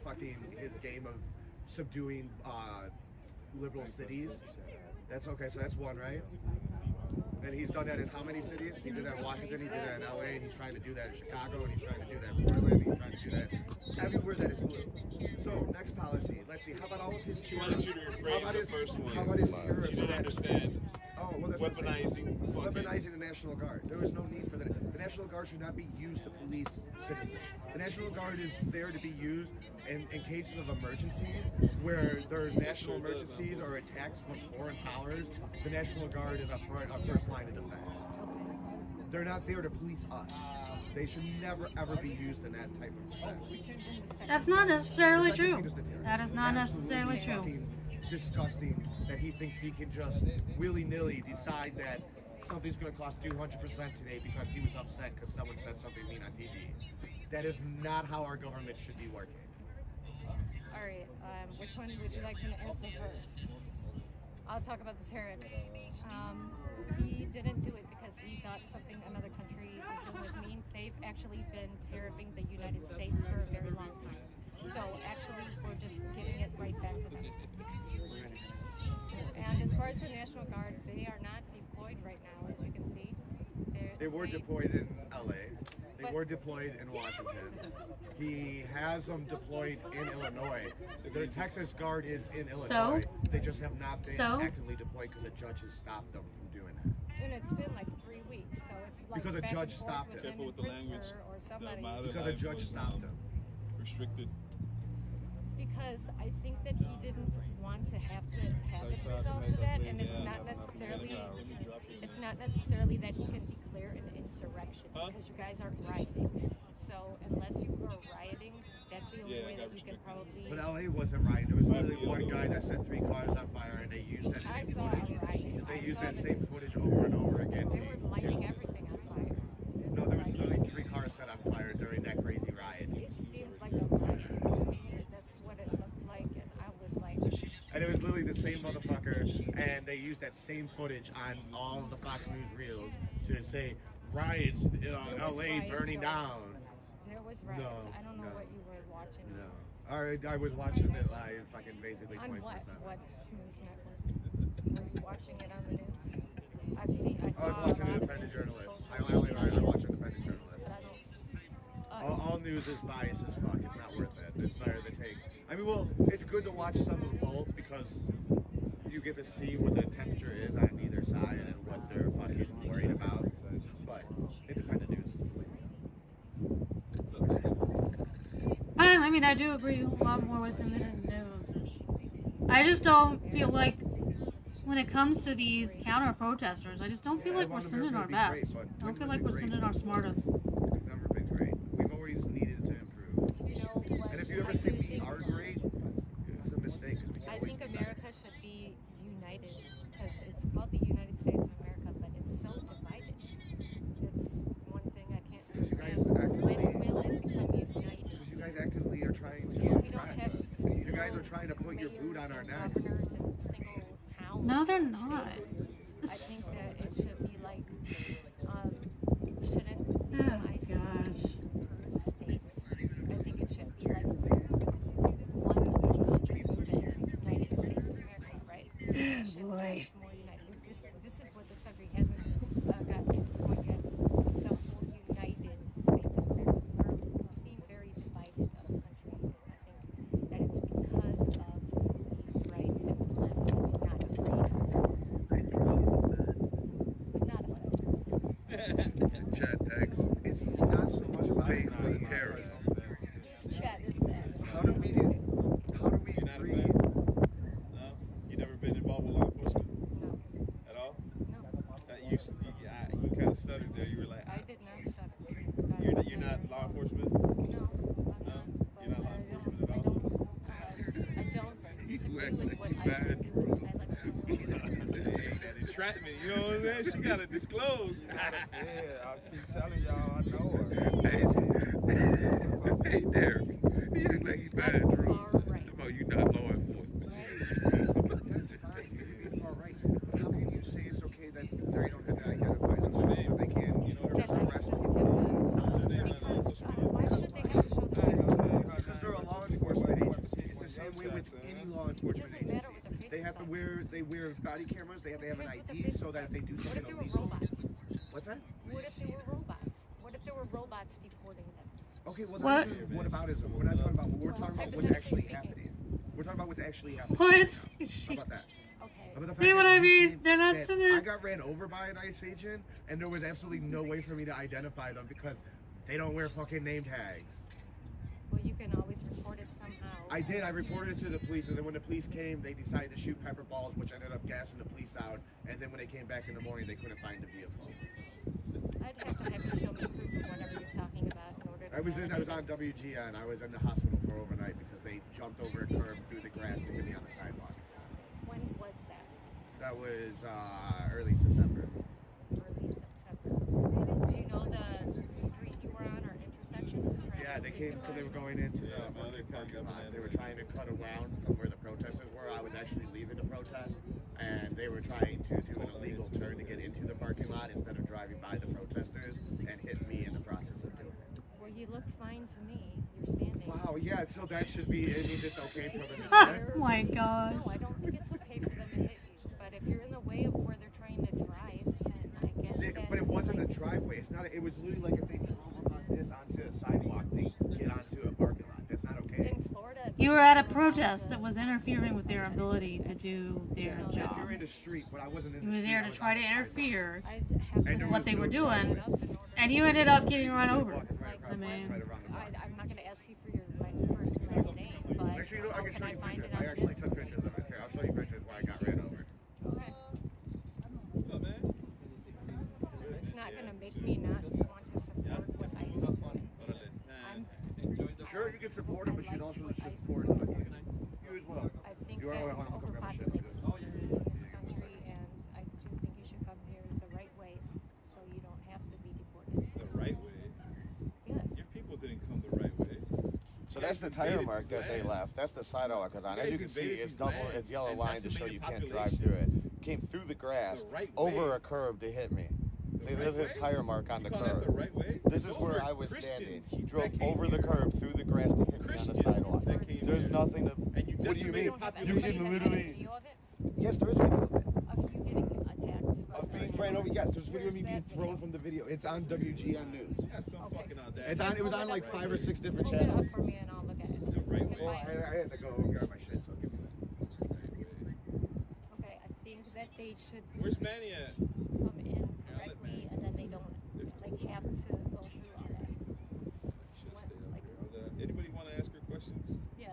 fucking his game of subduing liberal cities. That's okay. So that's one, right? And he's done that in how many cities? He did that in Washington, he did that in LA, and he's trying to do that in Chicago, and he's trying to do that in Portland, and he's trying to do that everywhere that is blue. So, next policy. Let's see, how about all of his She wanted you to how about rephrase his, the first one. how about his terrorist She didn't attack? understand. Oh, well, that's what I'm saying. Weaponizing fucking. Weaponizing the National Guard. There is no need for that. The National Guard should not be used to police citizens. The National Guard is there to be used in cases of emergency, where there's national emergencies or attacks from foreign powers. The National Guard is a first line of defense. They're not there to police us. They should never ever be used in that type of defense. That's not necessarily The second true. thing is the terror. That is not necessarily Absolutely true. fucking disgusting that he thinks he can just willy-nilly decide that something's going to cost 200% today because he was upset because someone said something mean on TV. That is not how our government should be working. All right, which one would you like me to answer first? I'll talk about the tariffs. He didn't do it because he thought something another country was doing was mean. They've actually been tariffing the United States for a very long time. So actually, we're just giving it right back to them. And as far as the National Guard, they are not deployed right now, as you can see. They were deployed in LA. They were deployed in Washington. He has them deployed in Illinois. The Texas Guard is in Illinois. So? They just have not been So? actively deployed because the judge has stopped them from doing that. And it's been like 3 weeks, so it's like Because a back judge and forth stopped with it. him Careful and with the language. Pritzker or somebody. My other Because a life judge was, stopped them. restricted. Because I think that he didn't want to have it result to that, and it's not necessarily that he can declare an insurrection because you guys aren't rioting. So unless you are rioting, that's the only way that you can probably. But LA wasn't right. There was literally one guy that set 3 cars on fire, and they used that I same saw footage. a riot. They I used saw that the- same footage over and over again. They were lighting everything on fire. No, there was literally 3 cars set on fire during that crazy riot. It seemed like a riot to me. That's what it looked like, and I was like. And it was literally the same motherfucker, and they used that same footage on all of the Fox News reels to say riots in There was LA riots burning going down. There was riots. No, I don't know no. what you were watching. No. I was watching it live, fucking basically 24/7. On what news network? Were you watching it on the news? I saw I was watching a lot of Independent it Journalist. on I social media, watch Independent Journalist. but I don't. All news is biased as fuck. It's not worth it. It's better to take. I mean, well, it's good to watch some of both because you get to see what the temperature is on either side and what they're fucking worried about. But independent news is I mean, I do agree a lot more with him than his news. I just don't feel like, when it comes to these counter protesters, I just don't feel like we're sending our best. I don't feel like we're sending our smartest. It's never been great. We've always needed to improve. You know what? And if you ever I say do we think- are great, it's a mistake. 'Cause we can I always think be better. America should be united because it's called the United States of America, but it's so divided. It's one thing I can't Because you guys understand. When actively, will it become united? because you guys actively are trying We to don't distract have us. You guys are trying to put your boot on our necks. governors in single towns. No, they're not. I think that it should be like, shouldn't Oh, legalize gosh. per state. I think it should be like one country movement, United States of America, right? It should be more Boy. united. This is what this country hasn't got to the point yet. The whole United States of America. We seem very divided of a country. I think that it's because of the right and the left not agreeing. But not a Chat text. It's not so much about Pays for the terrorists. Whose chat is that? How do we You're not a agree? fan? No? You never been involved with law enforcement No, at all? no. You kind of stuttered there. You were like, I did not stutter. you're not law enforcement? No, I'm No? not. You're not law enforcement at I all? don't disagree act with like what you I bad, do. bro. I like to That entrapment, you know what I'm saying? She gotta disclose. Yeah, I keep telling y'all, I know her. Hey, Derek. He act like he bad, Drew. Far right. Come on, you not law enforcement. That's fine. You are right. How can you say it's okay that they don't have to identify themselves? They can, that I arrest still with son. any law It enforcement doesn't matter agency. what their They have to wear body cameras. They have to have an Here's what the ID Facebook so that if they do What something if there were illegal. robots? What's that? What if there were robots? What if there were robots deporting them? Okay, well, What? what about ism? We're not talking about. We're talking about what's actually Hypothetically happening. We're talking about what's actually happening. What? How about that? Okay. How about the See fact what that I you mean? came- They're not that sending- I got ran over by an ICE agent, and there was absolutely no way for me to identify them because they don't wear fucking name tags. Well, you can always report it somehow. I did. I reported it to the police, and then when the police came, they decided to shoot pepper balls, which ended up gassing the police out. And then when they came back in the morning, they couldn't find the vehicle. I'd have to have you show me proof of whatever you're talking about in order to I was validate on it. WGN. I was in the hospital for overnight because they jumped over a curb through the grass to hit me on the sidewalk. When was that? That was early September. Early September. Do you know the street you were on or intersection? Yeah, they came because they were going into the parking lot. They were trying to cut around from where the protesters were. I was actually leaving the protest, and they were trying to do an illegal turn to get into the parking lot instead of driving by the protesters and hit me in the process of doing it. Well, you look fine to me. You're standing. Wow, yeah, so that should be, it means it's okay for them to do Oh that? my gosh. No, I don't think it's okay for them to hit you. But if you're in the way of where they're trying to drive, then I guess that. But it wasn't a driveway. It's not. It was literally like if they drove up on this onto a sidewalk, they get onto a parking lot. That's not okay. In Florida. You were at a protest that was interfering with their ability to do their If job. you're in the street, but I wasn't in You the were street. there I to was try on to the sidewalk. interfere I have And to there what was they no were driveway. doing, and you ended up getting run over. Walking right I across- mean, right around the block. I'm not going to ask you for your first and last name, but Actually, you know, I how can can show I you find pictures. it on I the actually took pictures of it. Here, I'll show you pictures where I got ran over. Okay. What's up, man? It's not going to make me not want to support what ICE is doing. I'm, Sure, you can support it, but you also should support you as well. I think You are that hold it's on, I'll come grab my shit. overpopulated in this country, and I do think you should come here the right way so you don't have to be deported. The right way. Yeah. Your people didn't come the right way. So that's the tire mark that they left. That's the sidewalk on. As you can see, it's double, it's yellow line to show you can't drive through it. Came through the grass, over a curb to hit me. See, there's his tire mark on the You call that the curb. right way? This is Those where were I was standing. Christians He drove that came over the here. curb, through the grass to hit me on the Christians sidewalk. that came There's here. nothing to. And you What do you decimated mean? You don't have You anybody can that has literally. video of it? Yes, there is video of it. Of you getting attacked? Of being ran over. Yes, there's video of me being thrown from the video. It's on WGN News. That's some Okay. fucking audacity. It's on. It was on like 5 or 6 different Pull it up channels. for me and I'll look at it. The right Okay, way. bye. I had to go grab my shit, so give me that. Okay, I think that they should Where's Manny at? come in correctly and then they don't like have to go through all that. Should What, stay up like- there. Anybody want to ask her questions? Yeah.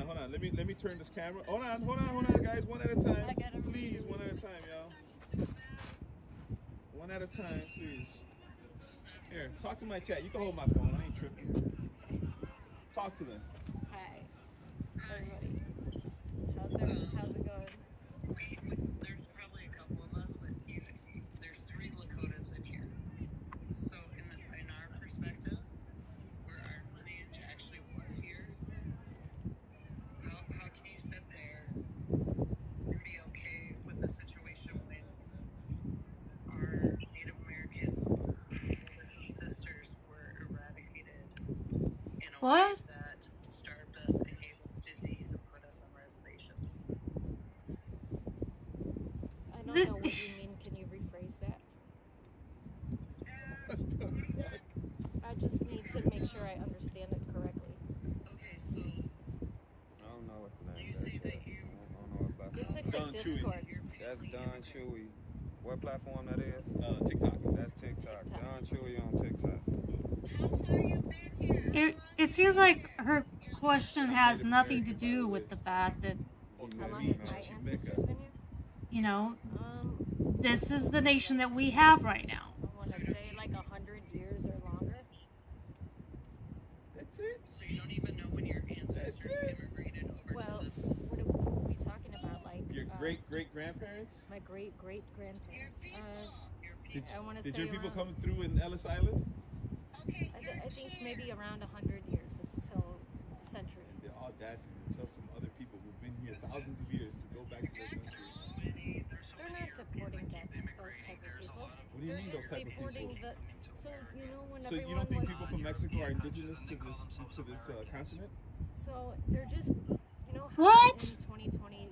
Hold on. Let me turn this camera. Hold on, guys. One at a time. I gotta read Please, it. one at a time, y'all. One at a time, please. Here, talk to my chat. You can hold my phone. I ain't tripping. Talk to them. Hi, everybody. How's it going? There's probably a couple of us, but there's 3 Lakotas in here. So in our perspective, where our lineage actually was here, how can you sit there and be okay with the situation when our Native American brothers and sisters were eradicated in a way What? that starved us and gave us disease and put us on reservations? I don't know what you mean. Can you rephrase that? I just need to make sure I understand it correctly. Okay, so I don't know what's the name you of that say shit. that you I don't know what platform. This looks Don like Chewy. Discord. That's Don Chewy. What platform that is? TikTok. That's TikTok. TikTok. Don Chewy on TikTok. how far you been here? It seems like her question has nothing to do with the fact that, How long have my ancestors been here? you know, Um, this is the nation that we have right now. I want to say like 100 years or longer. That's it. So you don't even know when your ancestors immigrated over Well, to this. what are we talking about? Like Your great grandparents? my great grandparents. Your Did, people. I want to did say your people around, come through in Ellis Island? Okay, I think maybe around 100 years, so a century. The audacity to tell some other people who've been here thousands of years to go back to their country. They're not deporting those type of people. What do you They're mean those just type of deporting people? the. So you know when So everyone you don't think was. people from Mexico are indigenous to this continent? So they're just, you know how What? in 2020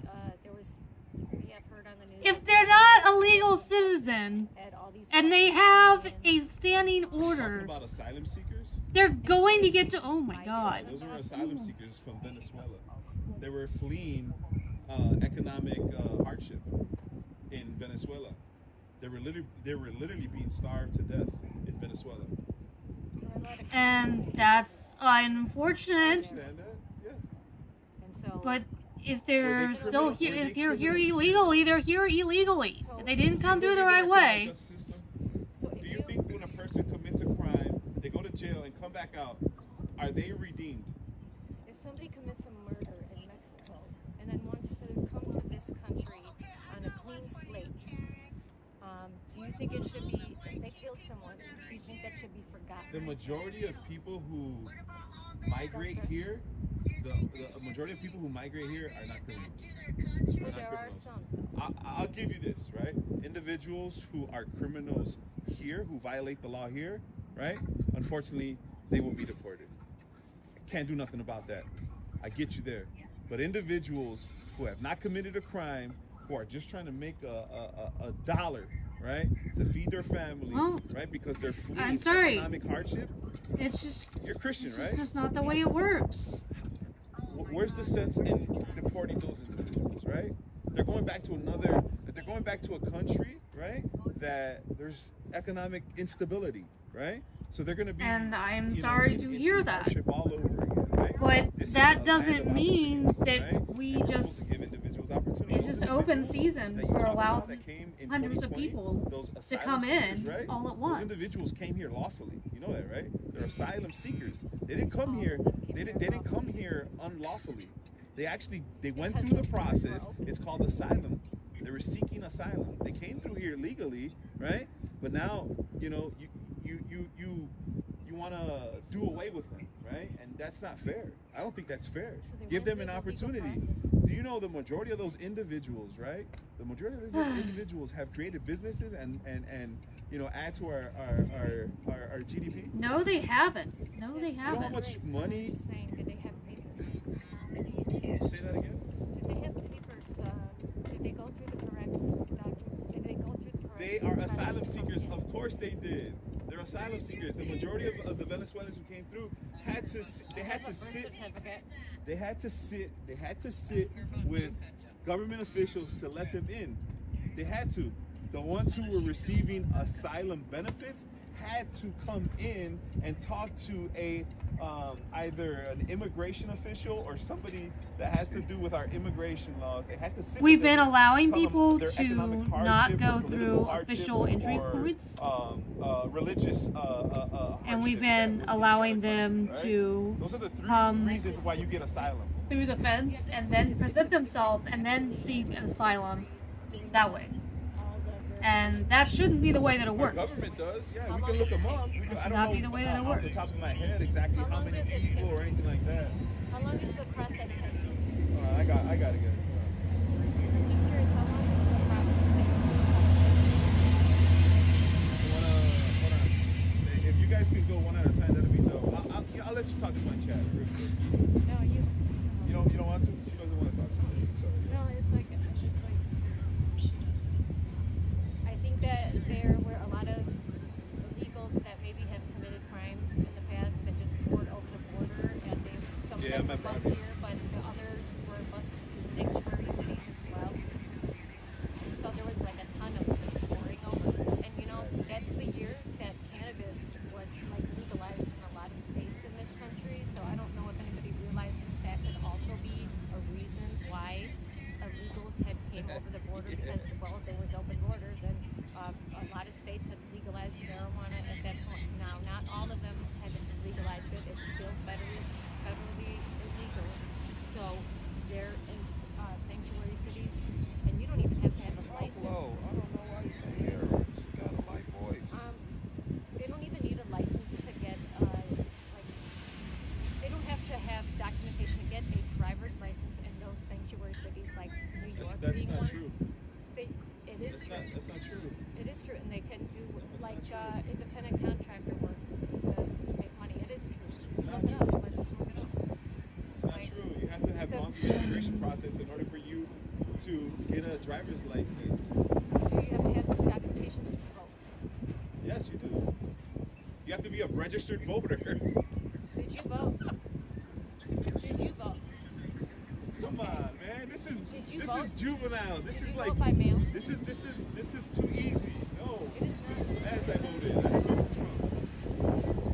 we have heard on the news. If they're not a legal citizen at all these and they have a standing order, Talking about asylum seekers. they're going to get to. Oh my god. Those are asylum seekers from Venezuela. They were fleeing economic hardship in Venezuela. They were literally being starved to death in Venezuela. And that's unfortunate. Understand that? Yeah. And so, But if they're Were they still criminals? here, Were they if you're here criminals? illegally, they're here illegally. If they didn't come through the right way. so Do if you think when a person commits a crime, they go to jail and come back out, are they redeemed? if somebody commits a murder in Mexico and then wants to come to this country on a clean slate, do you think it should be, if they killed someone, do you think that should be forgotten? The majority of people who migrate here, the majority of people who migrate here are not criminals. They're Well, not there are criminals. some. I'll give you this, right? Individuals who are criminals here, who violate the law here, right? Unfortunately, they will be deported. Can't do nothing about that. I get you there. But individuals who have not committed a crime, who are just trying to make a dollar, right, to feed their family, Well, right, because they're fleeing I'm sorry. economic hardship. It's just. You're Christian, This right? is just not the way it works. Where's the sense in deporting those individuals, right? They're going back to a country, right, that there's economic instability, right? So they're going to be. And I'm you know, sorry in- to in hear that. hardship all over again, right? But This is a that land doesn't of mean opportunity, that right? we And we're supposed just. to give individuals opportunity. It's Those just open individuals season that you for talk allow about that came in hundreds of 2020, people those to asylum come seekers, in right? all at Those once. individuals came here lawfully. You know that, right? They're asylum seekers. They didn't come here. They didn't come here unlawfully. They went through the process. It's called asylum. They were seeking asylum. They came through here legally, right? But now, you know, you want to do away with them, right? And that's not fair. I don't think that's fair. So they Give went them an through the legal opportunity. process. Do you know the majority of those individuals, right? The majority of those individuals have created businesses and you know, add to our GDP. No, they haven't. No, they You know how haven't. much money? I'm just saying, did they have papers? Say that again. Did they have papers? Did they go through the correct document? Did they go through the correct? They are process asylum to come seekers. in? Of course they did. They're asylum seekers. The majority of the Venezuelans who came through had to Have a birth sit. certificate. They had to sit with government officials to let them in. They had to. The ones who were receiving asylum benefits had to come in and talk to a either an immigration official or somebody that has to do with our immigration laws. They had to sit. We've with them been and allowing tell them people their to economic not hardship go or political through hardship official entry or, points. Religious And we've hardship that been was allowing being them right? to Those are the three come reasons why you get asylum. through the fence and then present themselves and then seek an asylum that way. And that shouldn't be the way that it Our works. government does, yeah. We can look them up. That I should don't not know be the way that it off the works. top of my head exactly How how long many does it people take? or anything like that. How long is the process take? I gotta get it. I'm just curious, how long does the process take? Hold on. If you guys could go one at a time, that'd be dope. I'll let you talk to my chat real quick. No, you. You don't want to? She doesn't want to talk to me. I'm sorry. No, it's just like. I think that there were a lot of illegals that maybe have committed crimes in the past that just poured over the border, and some of Yeah, them I were remember. bused here, but the others were bused to sanctuary cities as well. And so there was like a ton of just pouring over, and you know that's the year that cannabis was like legalized in a lot of states in this country. So I don't know if anybody realizes that could also be a reason why illegals had came over the border because well there was open borders and a lot of states had legalized marijuana at that point. Now not all of them had legalized it. It's still federally illegal. So there is sanctuary cities, and you don't even have to have a license. Whoa, I don't know why you can't hear her. She got a light voice. They don't even need a license to get like they don't have to have documentation to get a driver's license in those sanctuary cities like New York That's being not one. true. It is true. That's not true. It is true, and they can do That's like not true. independent contractor work to make money. It is true. It's not Look it up. true. Let's look it up. It's not have gone through the immigration process in order for you to get a driver's license. Do you have to have documentation to vote? Yes, you do. You have to be a registered voter. Did you vote? Did you vote? Come on, man. This is Did you this vote? is juvenile. This Did is you like vote by mail? this is too easy. No. It is not. Yes, I voted. I didn't vote for Trump.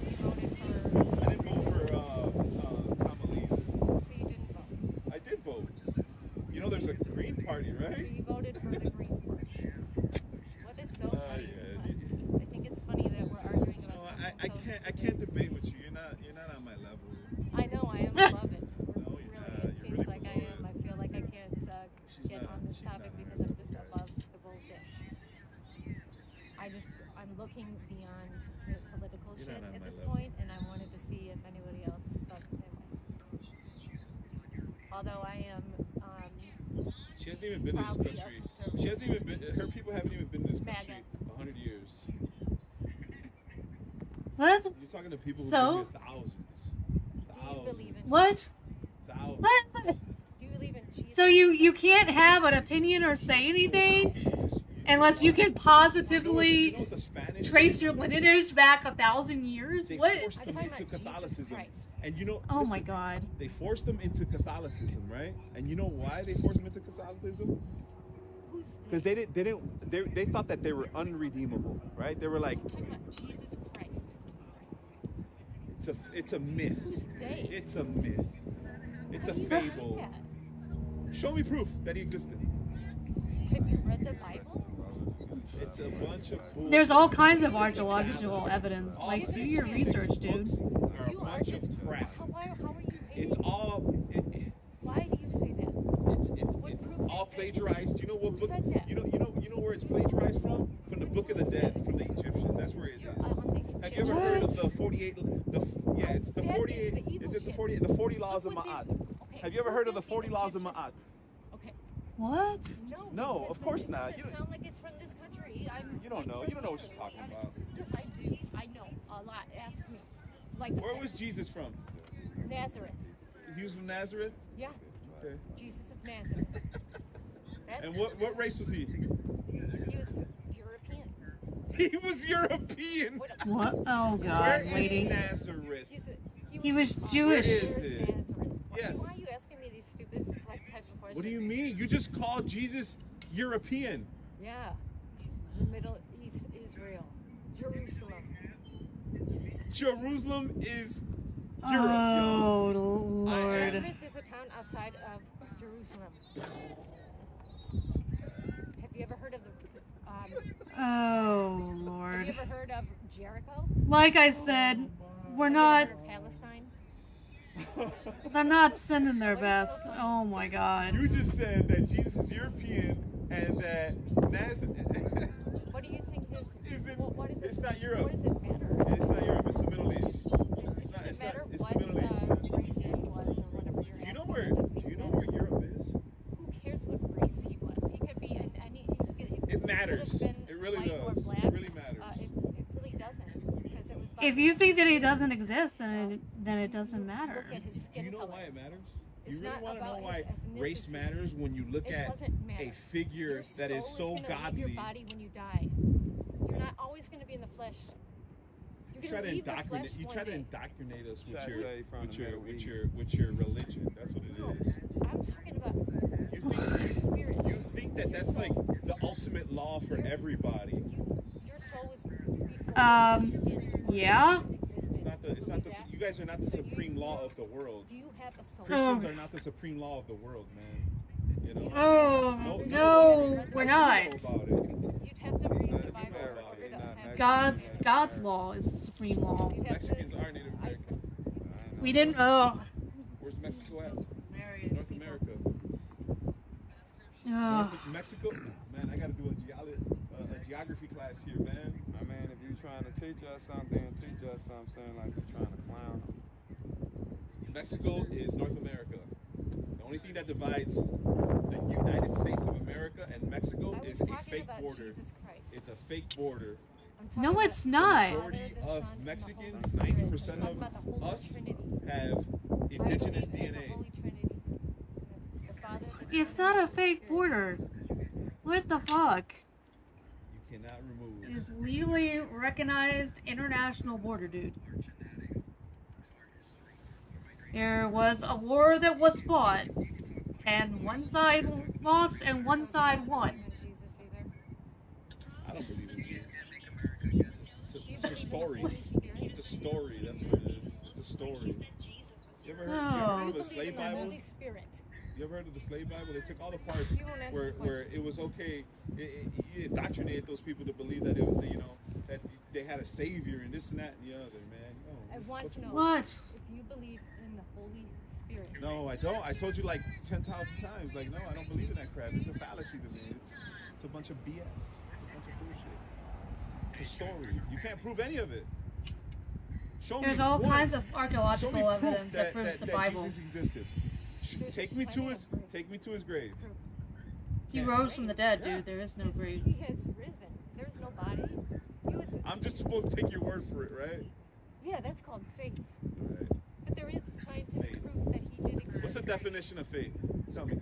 You voted for. I didn't vote for Kamala. So you didn't vote. I did vote. You know, there's a Green Party, So right? you voted for the Green Party. What is so funny? Yeah. I think it's funny that we're arguing No, about I something so can't stupid. debate with you. You're not on my level. I know I am above it. No, you're Really, not. it You're seems really like I below am. I feel like I can't get on this topic because I'm just above the bullshit. I'm looking beyond the political You're shit not on at my this level. point, and I wanted to see if anybody else felt the same way. Although I am, She hasn't even been in this proudly a country. conservative. She hasn't even been. Her people haven't even been in this country MAGA. 100 years. What? You're talking to people who've So? been here thousands. Do you believe in What? Thousands. What? Do you believe in Jesus? So you can't have an opinion or say anything unless you can positively You know what the Spanish trace your lineage back 1,000 years? They What? forced them into Catholicism. And you know, Oh my listen, God. they forced them into Catholicism, right? And you know why they forced them into Catholicism? Because they thought that they were unredeemable, right? They were like, I'm talking about Jesus Christ. it's a myth. Who's they? It's a myth. It's How a do you fable. know that? Show me proof that he existed. Have you read the Bible? It's a bunch of bull. There's all kinds of archaeological evidence. Like, do your research, dude. Are a You are bunch just. of crap. How are you It's hating? all Why do you say that? it's all plagiarized. You know what Who book? said that? You know where it's plagiarized from? From the Book of the Dead, from the Egyptians. That's where it You're is. on the Have you ever heard of What? the 48? Yeah, it's the That is 48. the evil Is it the shit. 40? The 40 laws of Look what Ma'at. Okay, Have you ever who heard of the built 40 laws of Egyptian- Ma'at? Okay. What? No, because of course it not. doesn't You don't- sound like it's from this country. You don't know. You don't know what you're talking about. Yes, I do. I know a lot. Ask me. Like Where was Jesus from? Nazareth? He was from Nazareth. Yeah, Okay. Jesus of Nazareth. That's, And what race was he? He was European. He was European. What? What? Oh Where God, is lady. Nazareth? He was Jewish. Where is Nazareth. it? Yes. Why are you asking me these stupid type of questions? What do you mean? You just called Jesus European. Yeah, the Middle East, Israel, Jerusalem. Jerusalem is Europe, Oh yo. Lord. Nazareth is a town outside of Jerusalem. Have you ever heard of Oh have you Lord. ever heard of Jericho? Like I said, we're Have you not. ever heard of Palestine? They're not sending their best. Oh my God. You just said that Jesus is European and that Nazareth. What do you think his? Is it- what is it? it's not Europe. What does it matter? It's not Europe. It's the Middle East. Does It's it matter not- what it's the Middle East. race he was or whatever you're Do you know asking? where? Doesn't Do you even know matter. where Europe is? Who cares what race he was? He could be any. It matters. Could have been It really white or does. black. It really matters. It really doesn't, because it was. by If you his think that he skin. doesn't exist, then it doesn't matter. Look at his Do skin you know color. why it matters? It's You really not want to know about why his race ethnicity. matters when you look It at doesn't matter. a figure Your that is soul so gonna leave your godly? body when you die. You're not always going to be in the flesh. You're You going try to to leave the flesh indoctrinate. You one try to day. indoctrinate us Try to say from the Middle East. with your religion. That's what it No, is. I'm talking about You your think spirit. you think that that's like the ultimate law for everybody. Your soul is before Um, your skin yeah. existed. It's not the. You guys are not the supreme law of the world. Do you have a soul? Christians are not the supreme law of the world, man. You know. Oh no, we're not. You'd have to read the Bible in order to have. God's law is the supreme law. You'd have to. Mexicans are Native American. We didn't. Oh. Where's Mexico at? North America. Oh. Mexico. Man, I gotta do a geography class here, man. I mean, if you're trying to teach us something, like you're trying to clown. Mexico is North America. The only thing that divides the United States of America and Mexico I was is a talking fake about border. Jesus Christ. It's a fake border. I'm talking No, about it's the not. Majority Father, the of Son, and the Mexicans, Holy Spirit. 90% I'm talking about the of Holy us Trinity. have I indigenous believe in the DNA. Holy Trinity. It's not a fake border. What the fuck? You cannot remove. It is legally recognized international border, dude. There was a war that was fought, and one side lost and one side won. I don't believe in Jesus. It's a story. It's a story. That's what it is. It's a story. You ever heard of the slave Bible? You ever heard of the slave Bible? They took all the parts where it was okay. It indoctrinated those people to believe that that they had a savior and this and that and the other. Man, no. I want to know what if you believe in the Holy Spirit. No, I don't. I told you like 10,000 times. Like, no, I don't believe in that crap. It's a fallacy to me. It's a bunch of BS. It's a bunch of bullshit. It's a story. You can't prove any of it. There's all kinds of archaeological evidence that proves the Bible. Jesus existed. Take me to his grave. He rose from the dead, dude. There is no grave. He has risen. There's no body. I'm just supposed to take your word for it, right? Yeah, that's called faith. Right. But there is scientific proof that he did exist. What's the definition of faith? Tell me.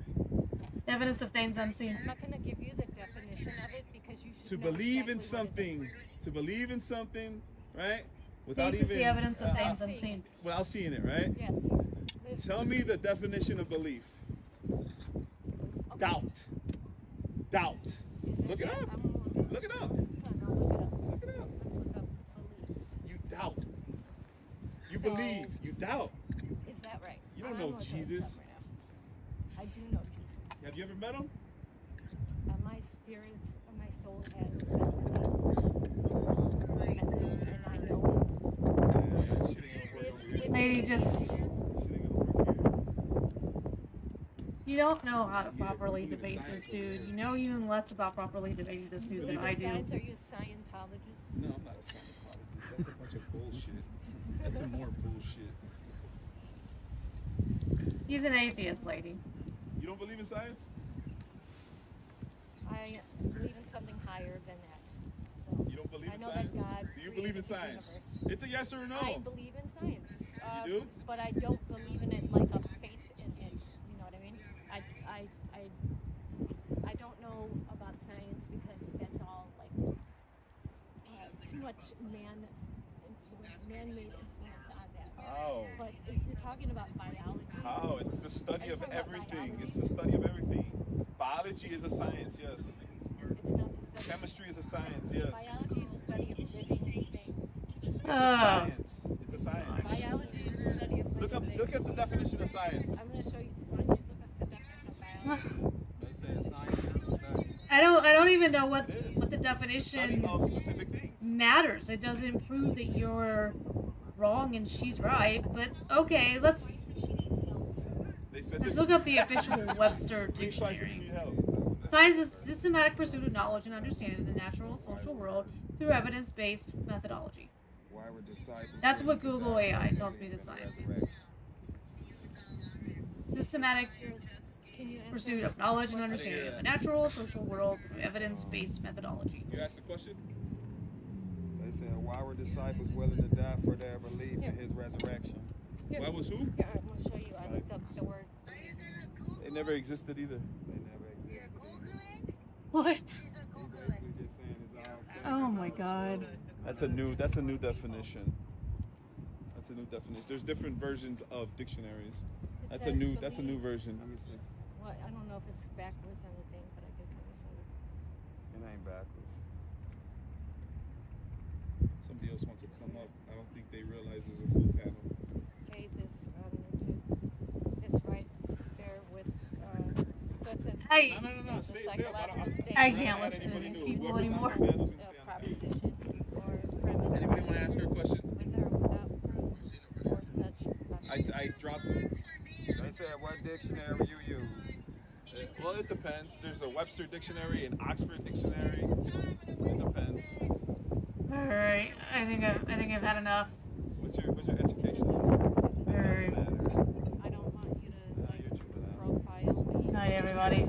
Evidence of things unseen. I'm not going to give you the definition of it because you should To know believe in exactly what it something. is. To believe in something, right? Without Faith is the evidence of things unseen. Without seeing it, right? Yes. Tell me the definition of belief. Doubt. Doubt. Look it up. Look it up. Look it up. You doubt. You believe. You doubt. Is that right? You don't know Jesus. I do know Jesus. Have you ever met him? My spirit, my soul has met him, and I know him. Lady, just... You don't know how to properly debate this dude. You know even less about properly debating this dude than I do. Science, are you a Scientologist? No, I'm not a Scientologist. That's a bunch of bullshit. That's some more bullshit. He's an atheist, lady. You don't believe in science? I believe in something higher than that. So You don't believe I in know science? that God Do you believe in created the science? universe. It's a yes or a no. I believe in science. You do? But I don't believe in it like a faith in it. You know what I mean? I don't know about science because that's all like too much man-made influence on that. How? But if you're talking about biology, How? It's the study of talking about everything. biology? It's the study of everything. Biology is a science, yes. It's not the study. Chemistry is a science, yes. Biology is the study of living things. It's a science. It's a science. Biology is the study of living Look at the definition of science. I'm going to show you. Why don't you look up the definition of biology? I don't even know what the Study definition of specific things. matters. It doesn't prove that you're wrong and she's right. But okay, let's look up the official Webster dictionary. Science is systematic pursuit of knowledge and understanding of the natural and social world through evidence-based methodology. That's what Google AI tells me the science is. Systematic pursuit of knowledge and understanding of the natural and social world through evidence-based methodology. You asked the question? They said, why were disciples willing to die for their belief in his resurrection? Here. Why was who? Here, I'm going to show you. I looked up the word. It never existed either. They never existed. What? He basically just saying it's all fake. Oh my god. That's a new definition. That's a new definition. There's different versions of dictionaries. That's a new version. Let me see. What? I don't know if it's backwards on the thing, but I did kind of show you. It ain't backwards. Somebody else wants to come up. I don't think they realize there's a full panel. Faith is on there too. It's right there with. So it says. Hey. No. It's a Stay still. psychological state. I can't listen to these people anymore. Proposition or premise. Anybody want to ask her a question? With or without proof for such. I dropped it. They said, what dictionary you use? Well, it depends. There's a Webster dictionary, an Oxford dictionary. It depends. All right, I think I've had enough. What's your education? All right. I don't want you to like profile me. Night, everybody.